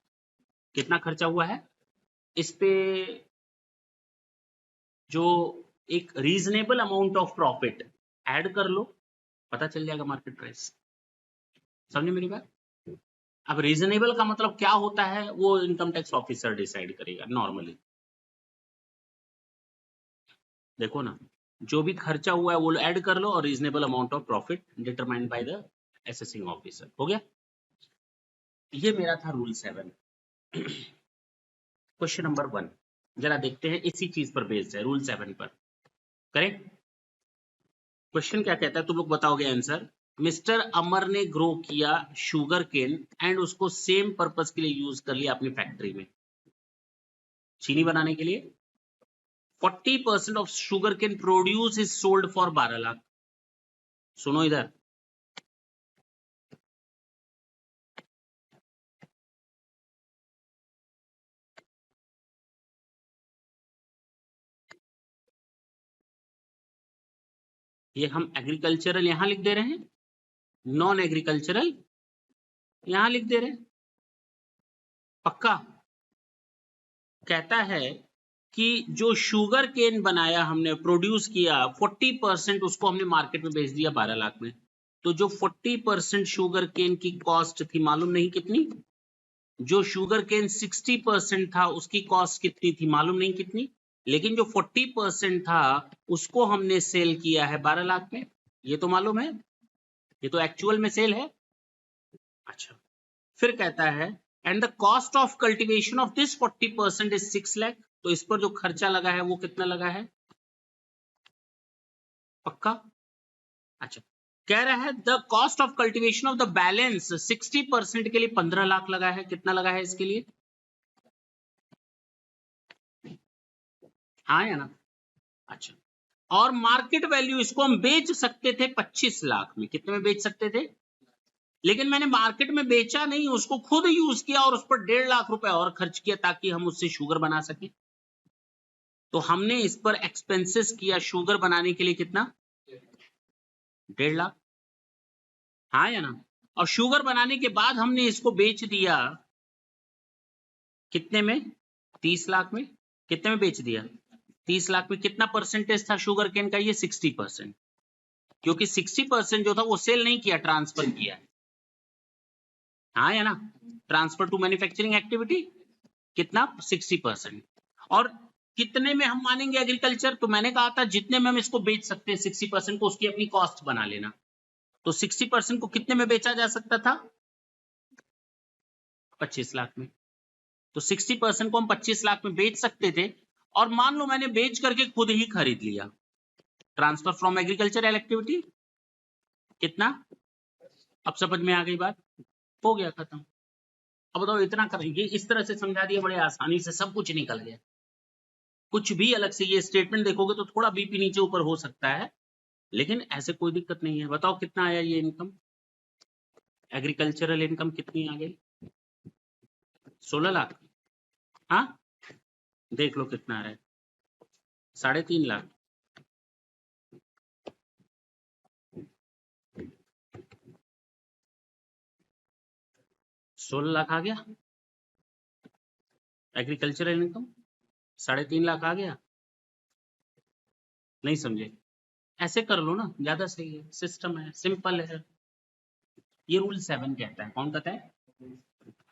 Speaker 1: कितना खर्चा हुआ है इस पे, जो एक reasonable amount of profit add कर लो, पता चल जाएगा मार्केट प्राइस। समझे मेरी बात? अब रीजनेबल का मतलब क्या होता है वो इनकम टैक्स ऑफिसर डिसाइड करेगा नॉर्मली। देखो ना, जो भी खर्चा हुआ है वो ऐड कर लो और reasonable amount of profit determined by the assessing officer. हो गया? ये मेरा था रूल 7। क्वेश्चन नंबर 1 जरा देखते हैं, इसी चीज पर बेस्ड है, रूल 7 पर। करेक्ट? क्वेश्चन क्या कहता है तुम लोग बताओगे आंसर। मिस्टर अमर ने ग्रो किया शुगर केन एंड उसको सेम पर्पस के लिए यूज कर लिया अपनी फैक्ट्री में, चीनी बनाने के लिए। 40% of sugar cane produce is sold for 12 lakh. सुनो इधर, ये हम एग्रीकल्चरल यहां लिख दे रहे हैं, नॉन एग्रीकल्चरल यहां लिख दे रहे हैं। पक्का? कहता है कि जो शुगर केन बनाया हमने, प्रोड्यूस किया 40%, उसको हमने मार्केट में बेच दिया 12 लाख में। तो जो 40% शुगर केन की कॉस्ट थी मालूम नहीं कितनी, जो शुगर केन 60% था उसकी कॉस्ट कितनी थी मालूम नहीं कितनी, लेकिन जो 40% था उसको हमने सेल किया है 12 लाख में, ये तो मालूम है, ये तो एक्चुअल में सेल है। अच्छा, फिर कहता है and the cost of cultivation of this 40% is 6 lakh. तो इस पर जो खर्चा लगा है वो कितना लगा है, पक्का? अच्छा, कह रहा है the cost of cultivation of the balance 60% के लिए 15 लाख लगा है। कितना लगा है इसके लिए, हाँ या ना? अच्छा, और मार्केट वैल्यू इसको हम बेच सकते थे 25 लाख में। कितने में बेच सकते थे? लेकिन मैंने मार्केट में बेचा नहीं, उसको खुद यूज किया और उस पर 1.5 लाख रुपए और खर्च किया ताकि हम उससे शुगर बना सके। तो हमने इस पर एक्सपेंसेस किया शुगर बनाने के लिए कितना, 1.5 लाख, हाँ या ना? और शुगर बनाने के बाद हमने इसको बेच दिया कितने में, 30 लाख में। कितने में बेच दिया, 30 लाख में। कितना परसेंटेज था शुगर केन का, ये 60%, क्योंकि 60% जो था वो सेल नहीं किया, ट्रांसफर किया, हाँ या ना? ट्रांसफर टू मैन्युफैक्चरिंग एक्टिविटी, कितना, 60%। और कितने में हम मानेंगे एग्रीकल्चर, तो मैंने कहा था जितने में हम इसको बेच सकते हैं 60% को, उसकी अपनी कॉस्ट बना लेना। तो 60% को कितने में बेचा जा सकता था, 25 लाख में। तो 60% को हम 25 लाख में बेच सकते थे, और मान लो मैंने बेच करके खुद ही खरीद लिया, ट्रांसफर फ्रॉम एग्रीकल्चरल एक्टिविटी, कितना, अब समझ में आ गई बात, हो गया खत्म। अब बताओ इतना करेंगे, इस तरह से समझा दिया, बड़े आसानी से सब कुछ निकल गया। कुछ भी अलग से ये स्टेटमेंट देखोगे तो थोड़ा बीपी नीचे ऊपर हो सकता है, लेकिन ऐसे कोई दिक्कत नहीं है। बताओ कितना आया ये इनकम, एग्रीकल्चरल इनकम कितनी आ गई, 16 लाख। हाँ, देख लो कितना आ रहा है, 3.5 लाख। सोलह लाख आ गया एग्रीकल्चरल इनकम, 3.5 लाख आ गया। नहीं समझे, ऐसे कर लो ना, ज्यादा सही है, सिस्टम है, सिंपल है। ये रूल 7 कहता है, कौन कहता है,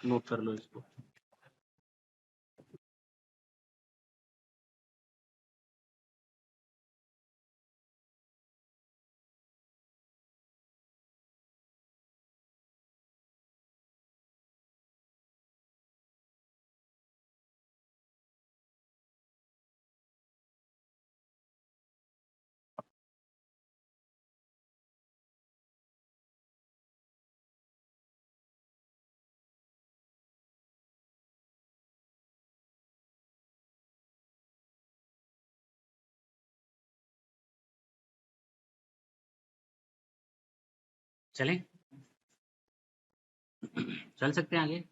Speaker 1: नोट कर लो इसको। चलें, चल सकते हैं आगे।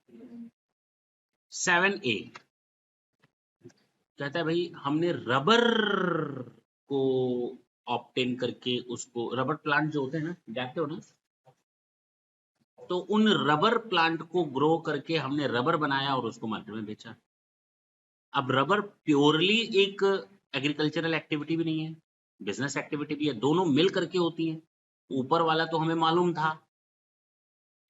Speaker 1: 7A कहता है भाई हमने रबर को ऑप्टेन करके, उसको रबर प्लांट जो होते हैं ना, जानते हो ना, तो उन रबर प्लांट को ग्रो करके हमने रबर बनाया और उसको मार्केट में बेचा। अब रबर प्योरली एक एग्रीकल्चरल एक्टिविटी भी नहीं है, बिजनेस एक्टिविटी भी है, दोनों मिल करके होती है। ऊपर वाला तो हमें मालूम था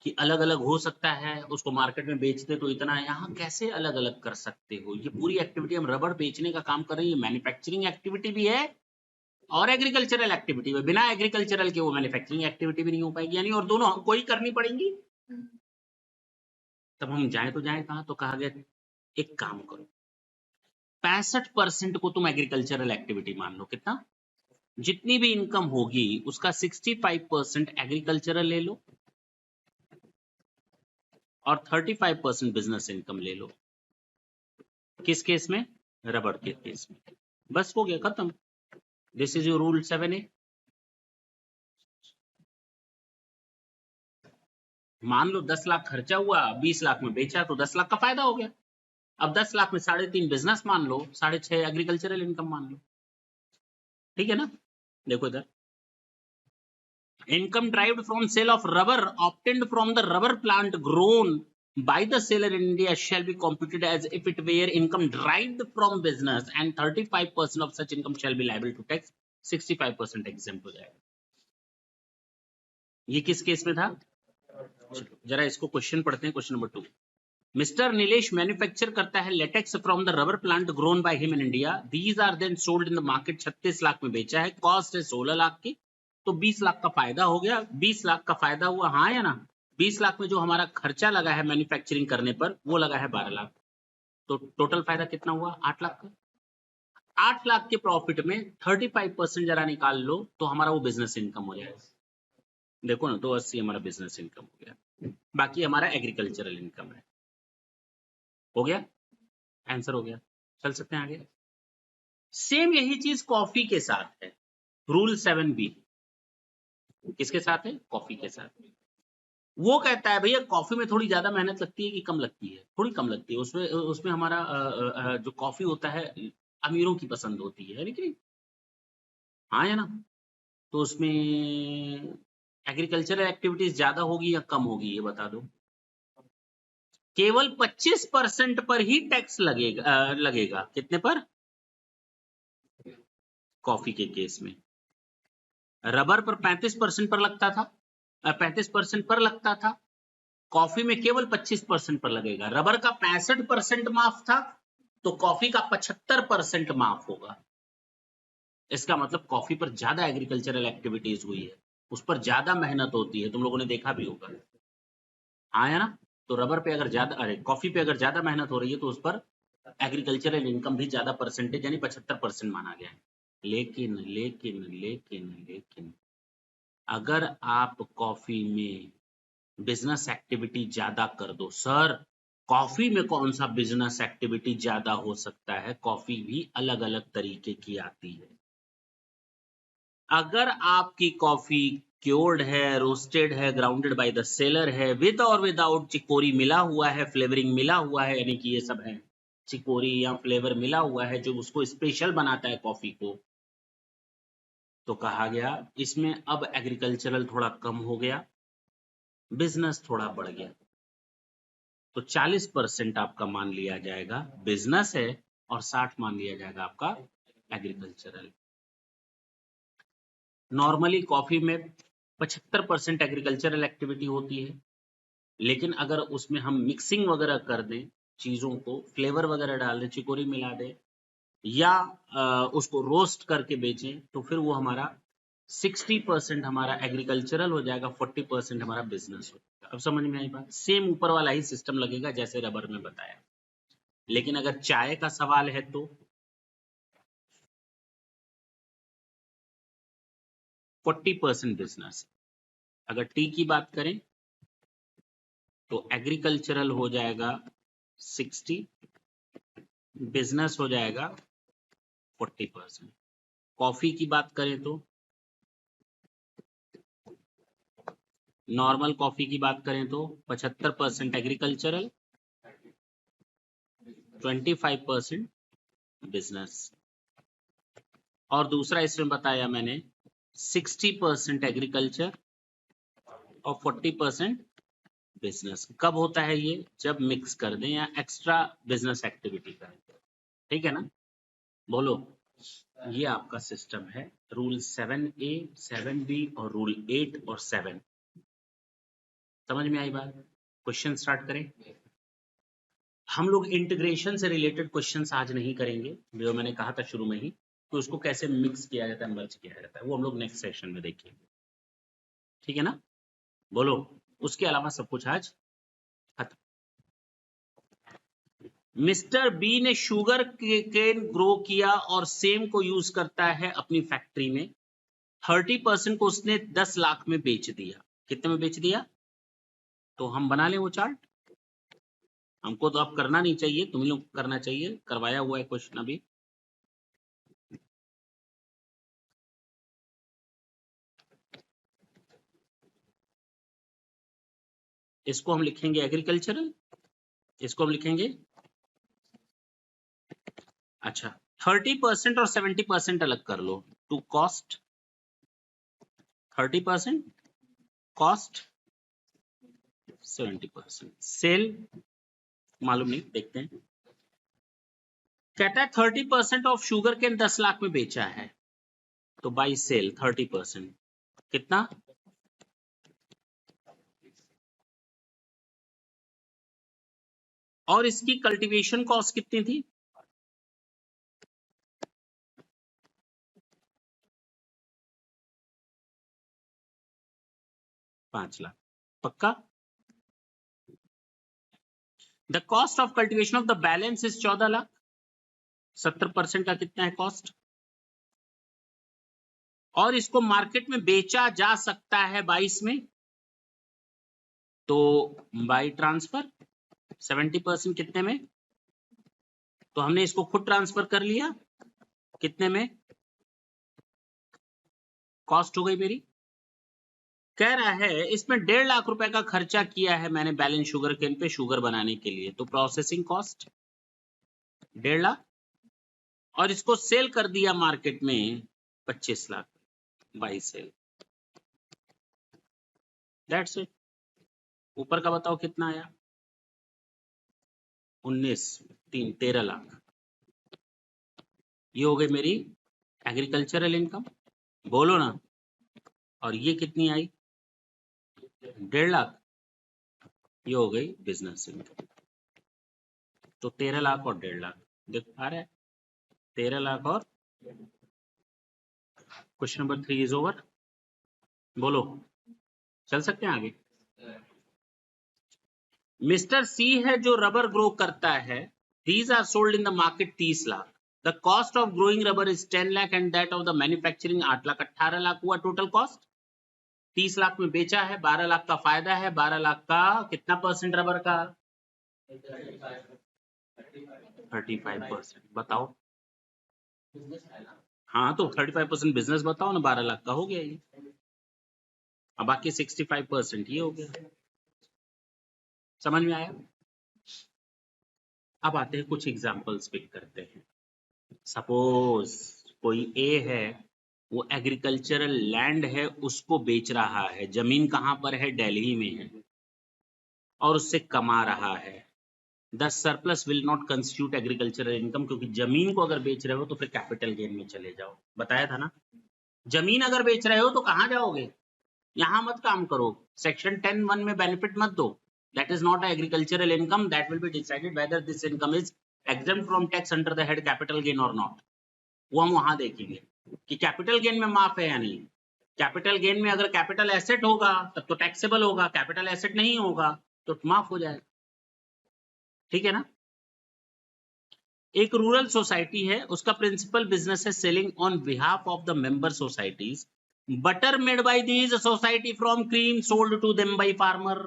Speaker 1: कि अलग अलग हो सकता है, उसको मार्केट में बेचते तो इतना है, यहाँ कैसे अलग अलग कर सकते हो? ये पूरी एक्टिविटी हम रबर बेचने का काम कर रहे हैं, ये मैन्युफैक्चरिंग एक्टिविटी भी है और एग्रीकल्चरल एक्टिविटी है। बिना एग्रीकल्चरल के वो मैन्युफैक्चरिंग एक्टिविटी भी नहीं हो पाएगी, यानी और दोनों हमको ही करनी पड़ेंगी। तब हम जाए तो जाए कहाँ, तो कहा गया एक काम करो, 65% को तुम एग्रीकल्चरल एक्टिविटी मान लो। कितना, जितनी भी इनकम होगी उसका 65% एग्रीकल्चरल ले लो और 35% बिजनेस इनकम ले लो। किस केस में, रबर के केस में। बस हो गया, खत्म। This is your rule 7A। मान लो 10 लाख खर्चा हुआ, 20 लाख में बेचा, तो 10 लाख का फायदा हो गया। अब 10 लाख में 3.5 बिजनेस मान लो, 6.5 एग्रीकल्चरल इनकम मान लो, ठीक है ना? देखो इधर, income derived from sale of rubber obtained from the rubber plant grown by the seller in India shall be computed as if it were income derived from business and 35% of such income shall be liable to tax, 65% exempt हो जाएगा। ये किस case में था? चलो जरा इसको question पढ़ते हैं। Question number 2, mister Nilesh manufacture करता है latex from the rubber plant grown by him in India. These are then sold in the market. 36 lakh में बेचा है, कॉस्ट है 16 लाख की, तो 20 लाख का फायदा हो गया। 20 लाख का फायदा हुआ, हाँ या ना? 20 लाख में जो हमारा खर्चा लगा है मैन्युफैक्चरिंग करने पर वो लगा है 12 लाख, तो टोटल फायदा कितना हुआ? 8 लाख का। 8 लाख के प्रॉफिट में 35% जरा निकाल लो तो हमारा वो बिजनेस इनकम हो जाएगा। देखो ना, 280 हमारा बिजनेस इनकम हो गया, बाकी हमारा एग्रीकल्चरल इनकम है। हो गया? आंसर हो गया। चल सकते हैं आगे। सेम यही चीज कॉफी के साथ है। रूल 7B किसके साथ है? कॉफी के साथ। वो कहता है भैया कॉफी में थोड़ी ज्यादा मेहनत लगती है कि कम लगती है? थोड़ी कम लगती है। उसमें उसमें हमारा जो कॉफी होता है अमीरों की पसंद होती है लेकिन, हाँ या ना? तो उसमें एग्रीकल्चरल एक्टिविटीज ज्यादा होगी या कम होगी, ये बता दो। केवल 25% पर ही टैक्स लगेगा। कितने पर? कॉफी के केस में। रबर पर 35% पर लगता था, 35% पर लगता था। कॉफी में केवल 25% पर लगेगा। रबर का 65% माफ था, तो कॉफी का 75% माफ होगा। इसका मतलब कॉफी पर ज्यादा एग्रीकल्चरल एक्टिविटीज हुई है, उस पर ज्यादा मेहनत होती है, तुम लोगों ने देखा भी होगा, हाँ या ना? तो रबर पे अगर ज्यादा, अरे कॉफी पे अगर ज्यादा मेहनत हो रही है तो उस पर एग्रीकल्चरल इनकम भी ज्यादा परसेंटेज यानी 75% माना गया है। लेकिन लेकिन लेकिन लेकिन अगर आप कॉफी में बिजनेस एक्टिविटी ज्यादा कर दो, सर कॉफी में कौन सा बिजनेस एक्टिविटी ज्यादा हो सकता है? कॉफी भी अलग अलग तरीके की आती है। अगर आपकी कॉफी क्योर्ड है, रोस्टेड है, ग्राउंडेड बाय द सेलर है, विद और विदाउट चिकोरी मिला हुआ है, फ्लेवरिंग मिला हुआ है, यानी कि ये सब है, चिकोरी या फ्लेवर मिला हुआ है जो उसको स्पेशल बनाता है कॉफी को, तो कहा गया इसमें अब एग्रीकल्चरल थोड़ा कम हो गया, बिजनेस थोड़ा बढ़ गया। तो 40% आपका मान लिया जाएगा बिजनेस है और 60 मान लिया जाएगा आपका एग्रीकल्चरल। नॉर्मली कॉफी में 75% एग्रीकल्चरल एक्टिविटी होती है, लेकिन अगर उसमें हम मिक्सिंग वगैरह कर दें, चीजों को फ्लेवर वगैरह डाल दें, चिकोरी मिला दें या उसको रोस्ट करके बेचें, तो फिर वो हमारा 60% हमारा एग्रीकल्चरल हो जाएगा, 40% हमारा बिजनेस हो जाएगा। अब समझ में आई बात? सेम ऊपर वाला ही सिस्टम लगेगा जैसे रबर में बताया। लेकिन अगर चाय का सवाल है तो 40% बिजनेस। अगर टी की बात करें तो एग्रीकल्चरल हो जाएगा 60, बिजनेस हो जाएगा 40%। कॉफी की बात करें तो नॉर्मल कॉफी की बात करें तो 75% एग्रीकल्चरल, 25% बिजनेस। और दूसरा इसमें बताया मैंने 60% एग्रीकल्चर और 40% बिजनेस। कब होता है ये? जब मिक्स कर दें या एक्स्ट्रा बिजनेस एक्टिविटी करें, ठीक है ना? बोलो, ये आपका सिस्टम है। रूल 7A, 7B और रूल 8 और 7। समझ में आई बात? क्वेश्चन स्टार्ट करें। हम लोग इंटीग्रेशन से रिलेटेड क्वेश्चंस आज नहीं करेंगे, जो मैंने कहा था शुरू में ही, तो उसको कैसे मिक्स किया जाता है, मर्ज किया जाता है, वो हम लोग नेक्स्ट सेशन में देखेंगे, ठीक है ना? बोलो, उसके अलावा सब कुछ आज खत्म। मिस्टर बी ने शुगर केन ग्रो किया और सेम को यूज करता है अपनी फैक्ट्री में। 30% को उसने 10 लाख में बेच दिया। कितने में बेच दिया? तो हम बना लें वो चार्ट। हमको तो अब करना नहीं चाहिए, तुम लोग करना चाहिए, करवाया हुआ है क्वेश्चन अभी। इसको हम लिखेंगे एग्रीकल्चरल, इसको हम लिखेंगे, अच्छा 30% और 70% अलग कर लो। To cost 30% cost 70%। सेल मालूम नहीं, देखते हैं। कहता है 30% ऑफ शुगर केन 10 लाख में बेचा है, तो बाई सेल 30%, कितना? और इसकी कल्टीवेशन कॉस्ट कितनी थी? 5 लाख। पक्का? The cost of cultivation of the balance is 14 lakh. 70% का कितना है कॉस्ट? और इसको मार्केट में बेचा जा सकता है 22 में, तो बाई ट्रांसफर 70% कितने में? तो हमने इसको खुद ट्रांसफर कर लिया, कितने में? कॉस्ट हो गई मेरी। कह रहा है इसमें 1.5 लाख रुपए का खर्चा किया है मैंने बैलेंस शुगर केन पे शुगर बनाने के लिए, तो प्रोसेसिंग कॉस्ट 1.5 लाख, और इसको सेल कर दिया मार्केट में 25 lakh by sale. That's it. ऊपर का बताओ कितना आया? 19 3 13 लाख। ये हो गई मेरी एग्रीकल्चरल इनकम, बोलो ना। और ये कितनी आई? 1.5 लाख। ये हो गई बिजनेस इनकम। तो 13 लाख और 1.5 लाख देख आ रहा है, 13 लाख और। Question number 3 is over. बोलो, चल सकते हैं आगे। मिस्टर सी है जो रबर ग्रो करता है, these are sold in the market 30 lakh. The cost of growing rubber is 10 lakh and that of the manufacturing 8 lakh. 18 lakh हुआ टोटल कॉस्ट। 30 लाख में बेचा है, 12 लाख का फायदा है। 12 लाख का कितना परसेंट रबर का? 35%। बताओ। हाँ तो 35% बिजनेस बताओ ना, 12 लाख का हो गया ये। अब बाकी 65% ये हो गया। समझ में आया? अब आते हैं कुछ एग्जांपल्स पिक करते हैं। सपोज कोई ए है, वो एग्रीकल्चरल लैंड है, उसको बेच रहा है। जमीन कहाँ पर है? दिल्ली में है, और उससे कमा रहा है। The surplus will not constitute agricultural income, क्योंकि जमीन को अगर बेच रहे हो तो फिर कैपिटल गेन में चले जाओ। बताया था ना, जमीन अगर बेच रहे हो तो कहाँ जाओगे? यहां मत काम करो, सेक्शन 10(1) में बेनिफिट मत दो। That is not agricultural income, that will be decided whether this income is exempt from tax under the head capital gain और नॉट। वो हम वहां देखेंगे कि कैपिटल गेन में माफ है या नहीं। कैपिटल गेन में अगर कैपिटल एसेट होगा तब तो टैक्सेबल होगा, कैपिटल एसेट नहीं होगा तो माफ हो जाएगा। ठीक है ना? एक रूरल सोसाइटी है, उसका प्रिंसिपल बिजनेस है selling on behalf of the member societies butter made by these society from cream sold to them by farmer.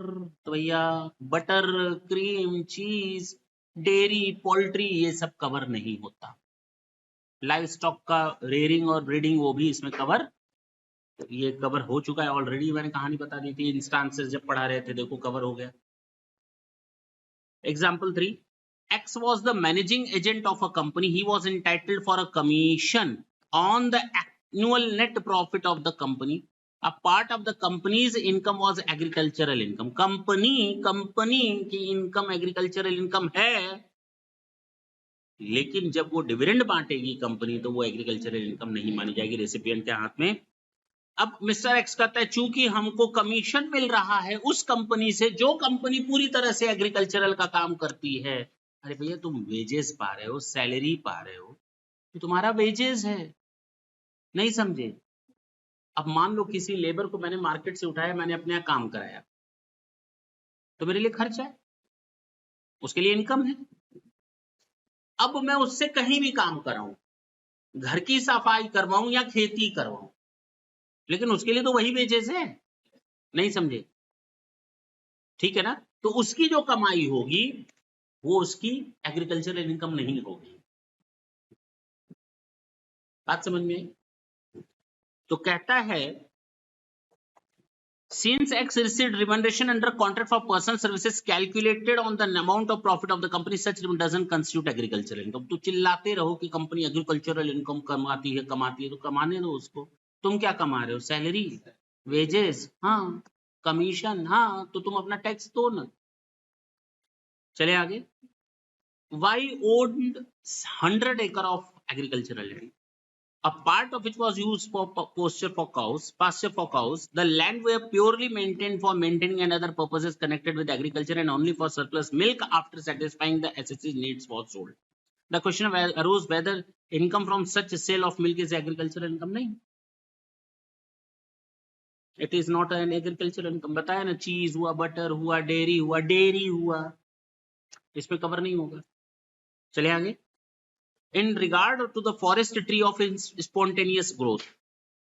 Speaker 1: तो भैया butter, cream, cheese, dairy, poultry ये सब कवर नहीं होता। लाइव स्टॉक का रेयरिंग और ब्रीडिंग वो भी इसमें कवर, ये कवर हो चुका है ऑलरेडी। मैंने कहानी बता दी थी, इंस्टांसेस जब पढ़ा रहे थे, देखो कवर हो गया। Example 3, X was the managing agent of a company. He was entitled for a commission on the annual net profit of the company. A part of the company's income was agricultural income. Company की income agricultural income है, लेकिन जब वो dividend बांटेगी company तो वो agricultural income नहीं मानी जाएगी रेसिपिएंट के हाथ में। अब मिस्टर एक्स कहता है चूंकि हमको कमीशन मिल रहा है उस कंपनी से जो कंपनी पूरी तरह से एग्रीकल्चरल का काम करती है। अरे भैया तुम वेजेस पा रहे हो, सैलरी पा रहे हो, तो तुम्हारा वेजेस है, नहीं समझे? अब मान लो किसी लेबर को मैंने मार्केट से उठाया, मैंने अपने यहाँ काम कराया, तो मेरे लिए खर्चा है, उसके लिए इनकम है। अब मैं उससे कहीं भी काम कराऊं, घर की सफाई करवाऊं या खेती करवाऊं, लेकिन उसके लिए तो वही वेजेस है, नहीं समझे? ठीक है ना? तो उसकी जो कमाई होगी वो उसकी एग्रीकल्चरल इनकम नहीं होगी। बात समझ में आई? तो कहता है since X received remuneration under contract for personal services calculated on the amount of profit of the company, such doesn't constitute agricultural income। तो चिल्लाते रहो कि कंपनी एग्रीकल्चरल इनकम कमाती है, तो कमाने दो उसको। तुम क्या कमा रहे हो? Salary, wages. हाँ, कमीशन, हाँ तो तुम अपना टैक्स दो ना। चले आगे। Why owned 100 acre of agricultural land? A part of which was used for pasture for cows. The land were purely maintained for maintaining and other purposes connected with agriculture and only for surplus milk after satisfying the SSC needs was sold. The question arose whether income from such a sale of milk is agricultural income. नहीं, it is not an agricultural income. बताया ना, चीज हुआ, butter हुआ, dairy हुआ, इसमें cover नहीं होगा। चले आगे। In regard to the forest tree of spontaneous growth,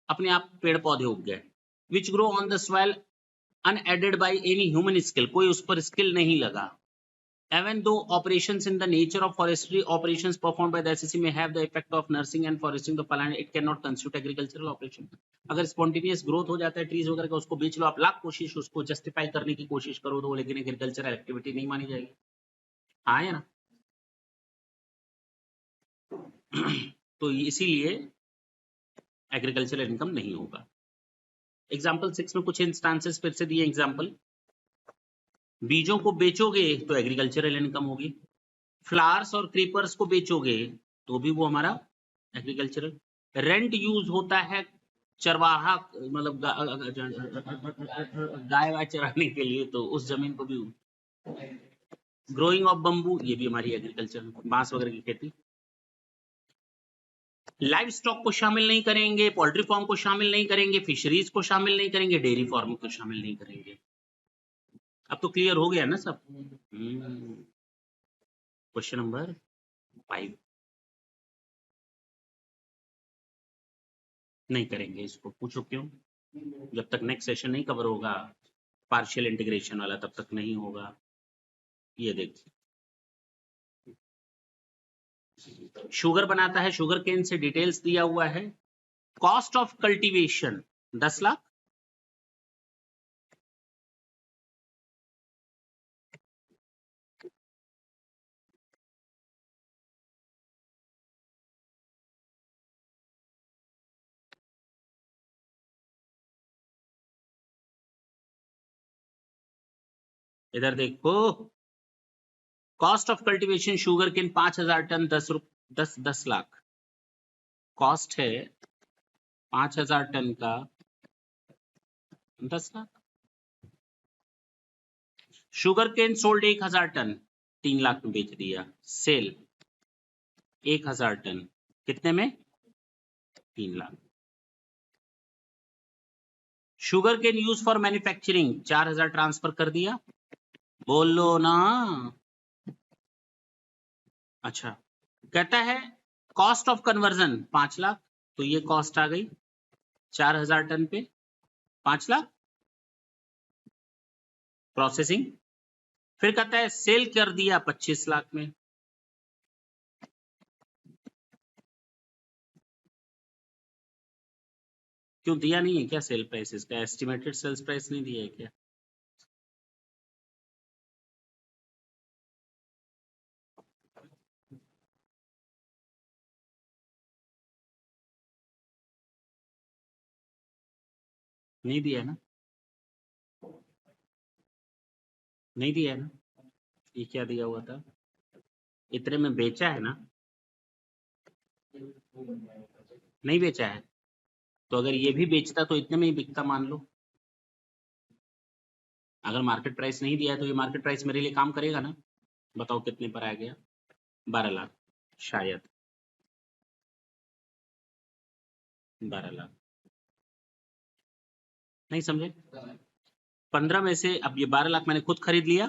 Speaker 1: अपने आप पेड़ पौधे उग गए, which grow on the soil unaided by any human skill, कोई उस पर स्किल नहीं लगा। Even though operations in the nature of forestry operations performed by the SSC may have the effect of nursing and foresting the land, it cannot constitute agricultural operation. अगर spontaneous growth हो जाता है trees वगैरह का, उसको बेच लो आप, लाख कोशिश उसको जस्टिफाई करने की कोशिश करो तो, लेकिन एग्रीकल्चरल एक्टिविटी नहीं मानी जाएगी। हाँ है ना। तो इसीलिए एग्रीकल्चरल इनकम नहीं होगा। एग्जाम्पल 6 में कुछ इंस्टांसेस फिर से दिए एग्जाम्पल। बीजों को बेचोगे तो एग्रीकल्चरल इनकम होगी, फ्लावर्स और क्रीपर्स को बेचोगे तो भी वो हमारा एग्रीकल्चरल। रेंट यूज होता है चरवाहा, मतलब गाय वाय चराने के लिए, तो उस जमीन को भी। ग्रोइंग ऑफ बम्बू, ये भी हमारी एग्रीकल्चर, बांस वगैरह की खेती। लाइव स्टॉक को शामिल नहीं करेंगे, पोल्ट्री फार्म को शामिल नहीं करेंगे, फिशरीज को शामिल नहीं करेंगे, डेयरी फार्म को शामिल नहीं करेंगे। अब तो क्लियर हो गया ना सब। क्वेश्चन नंबर 5 नहीं करेंगे इसको, पूछो क्यों? जब तक नेक्स्ट सेशन नहीं कवर होगा पार्शियल इंटीग्रेशन वाला, तब तक नहीं होगा। ये देखिए, शुगर बनाता है, शुगर केन से डिटेल्स दिया हुआ है। कॉस्ट ऑफ कल्टीवेशन 10 लाख, इधर देखो, cost of cultivation sugar cane 5000 ton 10 lakh cost है, 5000 टन का 10 lakh. Sugar cane sold 1000 ton, 3 lakh में बेच दिया। सेल 1000 टन कितने में? 3 lakh. Sugar cane use for manufacturing 4000 transfer कर दिया, बोलो ना। अच्छा, कहता है कॉस्ट ऑफ कन्वर्जन 5 लाख, तो ये कॉस्ट आ गई 4000 टन पे 5 लाख प्रोसेसिंग। फिर कहता है सेल कर दिया 25 लाख में, क्यों दिया नहीं है क्या सेल प्राइस? इसका एस्टिमेटेड सेल्स प्राइस नहीं दिया है क्या? नहीं दिया है ना, नहीं दिया है ना। ये क्या दिया हुआ था? इतने में बेचा है ना, नहीं बेचा है। तो अगर ये भी बेचता तो इतने में ही बिकता, मान लो। अगर मार्केट प्राइस नहीं दिया है तो ये मार्केट प्राइस मेरे लिए काम करेगा ना। बताओ कितने पर आ गया? 12 लाख, शायद 12 लाख। नहीं समझे? 15 में से अब ये 12 लाख मैंने खुद खरीद लिया,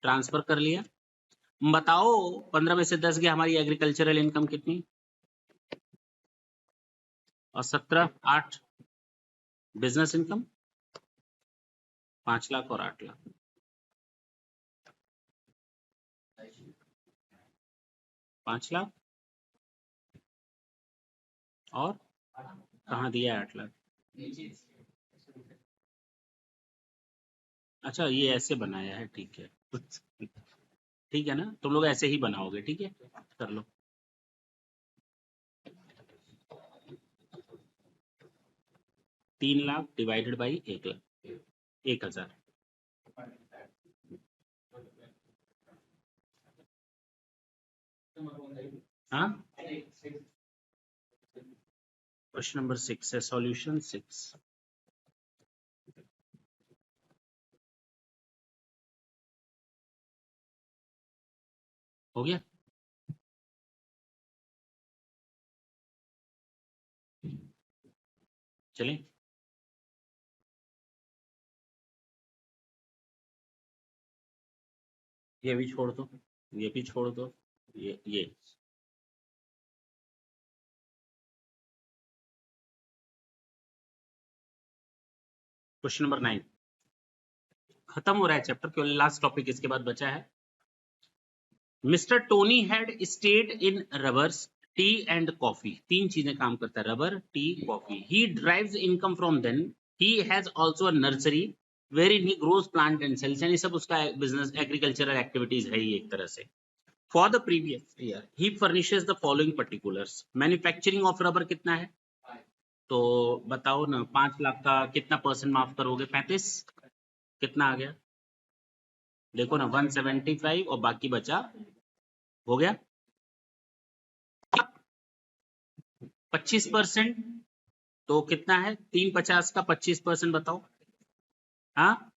Speaker 1: ट्रांसफर कर लिया। बताओ 15 में से 10 गया, हमारी एग्रीकल्चरल इनकम कितनी? और 17 8 बिजनेस इनकम, 5 लाख और 8 लाख। 5 लाख और कहाँ दिया है 8 लाख? अच्छा, ये ऐसे बनाया है, ठीक है। ठीक है ना, तुम लोग ऐसे ही बनाओगे, ठीक है, कर लो। 3 लाख डिवाइडेड बाई 1 लाख, 1000। हाँ, क्वेश्चन नंबर 6 है, सॉल्यूशन 6। हो गया? चलिए, ये भी छोड़ दो, ये भी छोड़ दो, ये क्वेश्चन नंबर 9 खत्म हो रहा है चैप्टर, केवल लास्ट टॉपिक इसके बाद बचा है। Mister Tony had stayed in rubbers, tea and coffee. 3 चीजें काम करता है, rubber, tea, coffee. He drives income from then. He has also a nursery wherein he grows plant and sells, यानी सब उसका बिजनेस एग्रीकल्चरल एक्टिविटीज है ही एक तरह से। For the previous year, he furnishes the following particulars. Manufacturing of rubber कितना है? तो बताओ ना, 5 लाख का कितना परसेंट माफ करोगे? 35। कितना आ गया? देखो ना, 175 और बाकी बचा, हो गया 25%। तो कितना है? 350 का 25% बताओ। हाँ,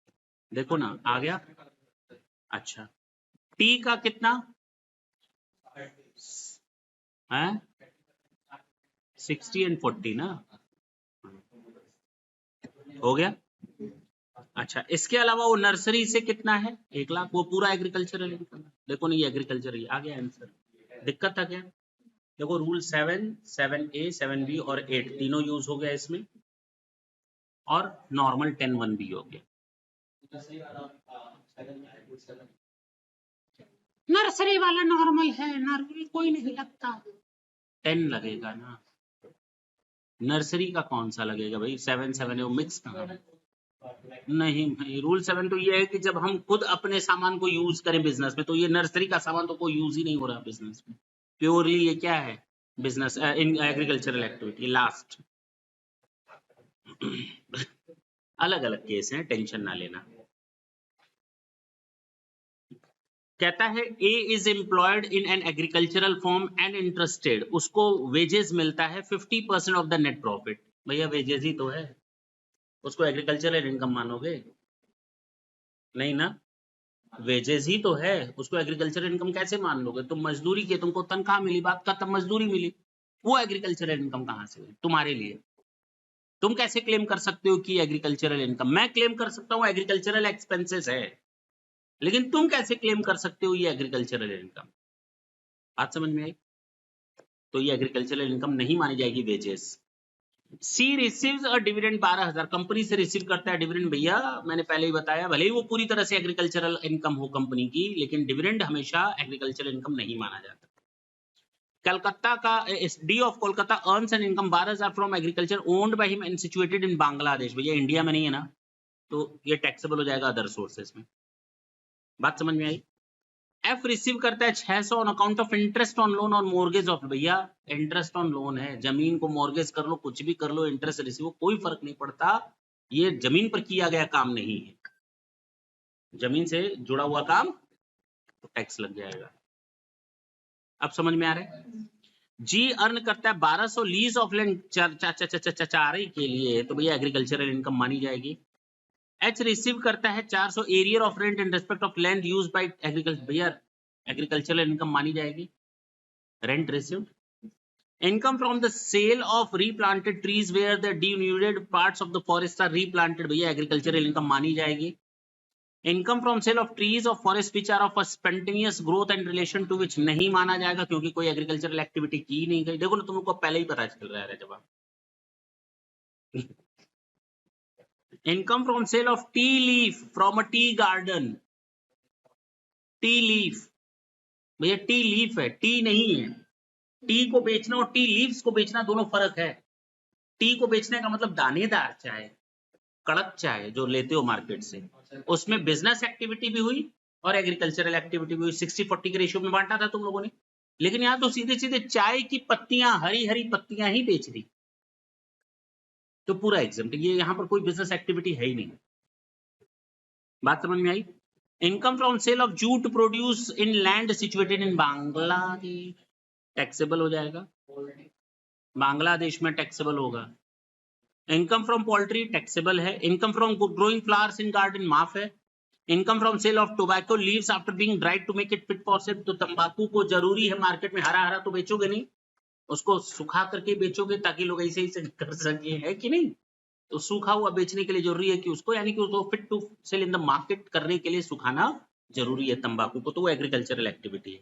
Speaker 1: देखो ना, आ गया। अच्छा, टी का कितना है? 60 and 40 ना, हो गया। अच्छा, इसके अलावा वो नर्सरी से कितना है? 1 लाख। वो पूरा एग्रीकल्चरल इनकम। देखो नहीं, एग्रीकल्चर ही आ गया आंसर। दिक्कत था क्या? देखो, रूल 7, 7A, 7B और 8 तीनों यूज हो गया इसमें, और नॉर्मल 10(1) भी हो गया। नर्सरी वाला नॉर्मल है, नॉर्मल कोई नहीं लगता। 10 लगेगा ना, नर्सरी का कौन सा लगेगा भाई? 7 7 है, वो मिक्स कहाँ है? नहीं भाई, रूल 7 तो ये है कि जब हम खुद अपने सामान को यूज करें बिजनेस में, तो ये नर्सरी का सामान तो कोई यूज ही नहीं हो रहा बिजनेस में। प्योरली ये क्या है? Business in agricultural activity. Last अलग अलग केस हैं, टेंशन ना लेना। कहता है A is employed in an agricultural farm and interested, उसको वेजेस मिलता है 50% ऑफ द नेट प्रॉफिट। भैया वेजेस ही तो है, उसको एग्रीकल्चरल इनकम मानोगे? नहीं ना, वेजेस ही तो है, उसको एग्रीकल्चरल इनकम कैसे मान लोगे? तुम मजदूरी की, तुमको तनख्वाह मिली, बात का तब मजदूरी मिली, वो एग्रीकल्चरल इनकम कहाँ से हुई तुम्हारे लिए? तुम कैसे क्लेम कर सकते हो कि एग्रीकल्चरल इनकम? मैं क्लेम कर सकता हूँ एग्रीकल्चरल एक्सपेंसेस है, लेकिन तुम कैसे क्लेम कर सकते हो ये एग्रीकल्चरल इनकम? बात समझ में आई? तो ये एग्रीकल्चरल इनकम नहीं मानी जाएगी wages. She receives a dividend 12,000, company से रिसीव करता है डिविडेंड। भैया मैंने पहले ही बताया, भले ही वो पूरी तरह से एग्रीकल्चरल इनकम हो कंपनी की, लेकिन डिविडेंड हमेशा एग्रीकल्चरल इनकम नहीं माना जाता। कलकत्ता का D of Kolkata earns an income 12,000 from agriculture owned by him and situated in Bangladesh. भैया इंडिया में नहीं है ना, तो ये टैक्सेबल हो जाएगा अदर सोर्सेस में। बात समझ में आई? एफ रिसीव करता है 600 on account of interest on loan और मॉर्गेज ऑफ। भैया इंटरेस्ट ऑन लोन है, जमीन को मॉर्गेज कर लो, कुछ भी कर लो, इंटरेस्ट रिसीव, कोई फर्क नहीं पड़ता, ये जमीन पर किया गया काम नहीं है, जमीन से जुड़ा हुआ काम, तो टैक्स लग जाएगा। अब समझ में आ रहा है? जी अर्न करता है 1200 लीज ऑफ लैंड चारे के लिए, तो भैया एग्रीकल्चरल इनकम मानी जाएगी। एच रिसीव करता है 400 arrear of rent in respect of land used by agriculture. भैया एग्रीकल्चरल इनकम मानी जाएगी, rent received. Income from the sale of replanted trees where the denuded parts of the forest are replanted. भैया agricultural income मानी जाएगी। Income from sale of trees of forest which are of spontaneous growth and relation to which नहीं माना जाएगा, क्योंकि कोई agricultural activity की नहीं गई। देखो ना, तुमको पहले ही पता चल रहा है जवाब। Income from sale of tea leaf from a tea garden. Tea leaf, भैया टी लीफ है, टी नहीं है। टी को बेचना और टी लीव्स को बेचना दोनों फर्क है। टी को बेचने का मतलब दानेदार चाय, कड़क चाय जो लेते हो मार्केट से, उसमें बिजनेस एक्टिविटी भी हुई और एग्रीकल्चरल एक्टिविटी भी हुई, 60-40 के रेशियो में बांटा था तुम लोगों ने। लेकिन यहाँ तो सीधे सीधे चाय की पत्तियां, हरी हरी पत्तियां ही बेच दी, तो पूरा एग्जाम्प्ट। ये यहाँ पर कोई बिजनेस एक्टिविटी है ही नहीं। बात समझ में आई? Income from sale of jute produce in land situated in Bangladesh taxable हो जाएगा, बांग्लादेश में टैक्सेबल होगा। इनकम फ्रॉम पोल्ट्री टैक्सेबल है। Income from growing flowers in garden माफ है। Income from sale of tobacco leaves after being dried to make it fit for sale, तो तंबाकू को जरूरी है मार्केट में हरा हरा तो बेचोगे नहीं, उसको सुखा करके बेचोगे ताकि लोग ऐसे ही कर सके, है कि नहीं? तो सूखा हुआ बेचने के लिए जरूरी है कि उसको, यानी कि उसको fit to sell in the market करने के लिए सुखाना जरूरी है तंबाकू को, तो वो एग्रीकल्चरल एक्टिविटी है।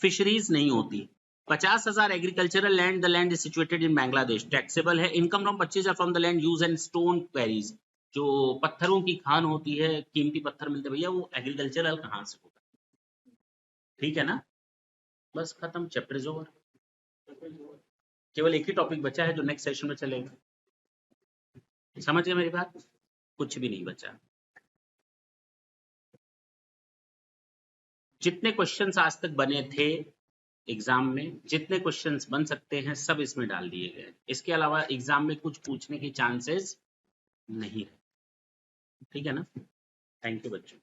Speaker 1: फिशरीज नहीं होती। 50,000 agricultural land, the land is situated in Bangladesh, taxable है। Income from purchase from the land use and stone quarries, जो पत्थरों की खान होती है, कीमती पत्थर मिलते भैया, वो एग्रीकल्चरल कहाँ से होगा? ठीक है ना? बस खत्म, चैप्टर इज ओवर। केवल एक ही टॉपिक बचा है जो नेक्स्ट सेशन में चलेगा। समझ गए मेरी बात? कुछ भी नहीं बचा। जितने क्वेश्चंस आज तक बने थे एग्जाम में, जितने क्वेश्चंस बन सकते हैं सब इसमें डाल दिए गए। इसके अलावा एग्जाम में कुछ पूछने के चांसेस नहीं है। ठीक है ना? थैंक यू बच्चों।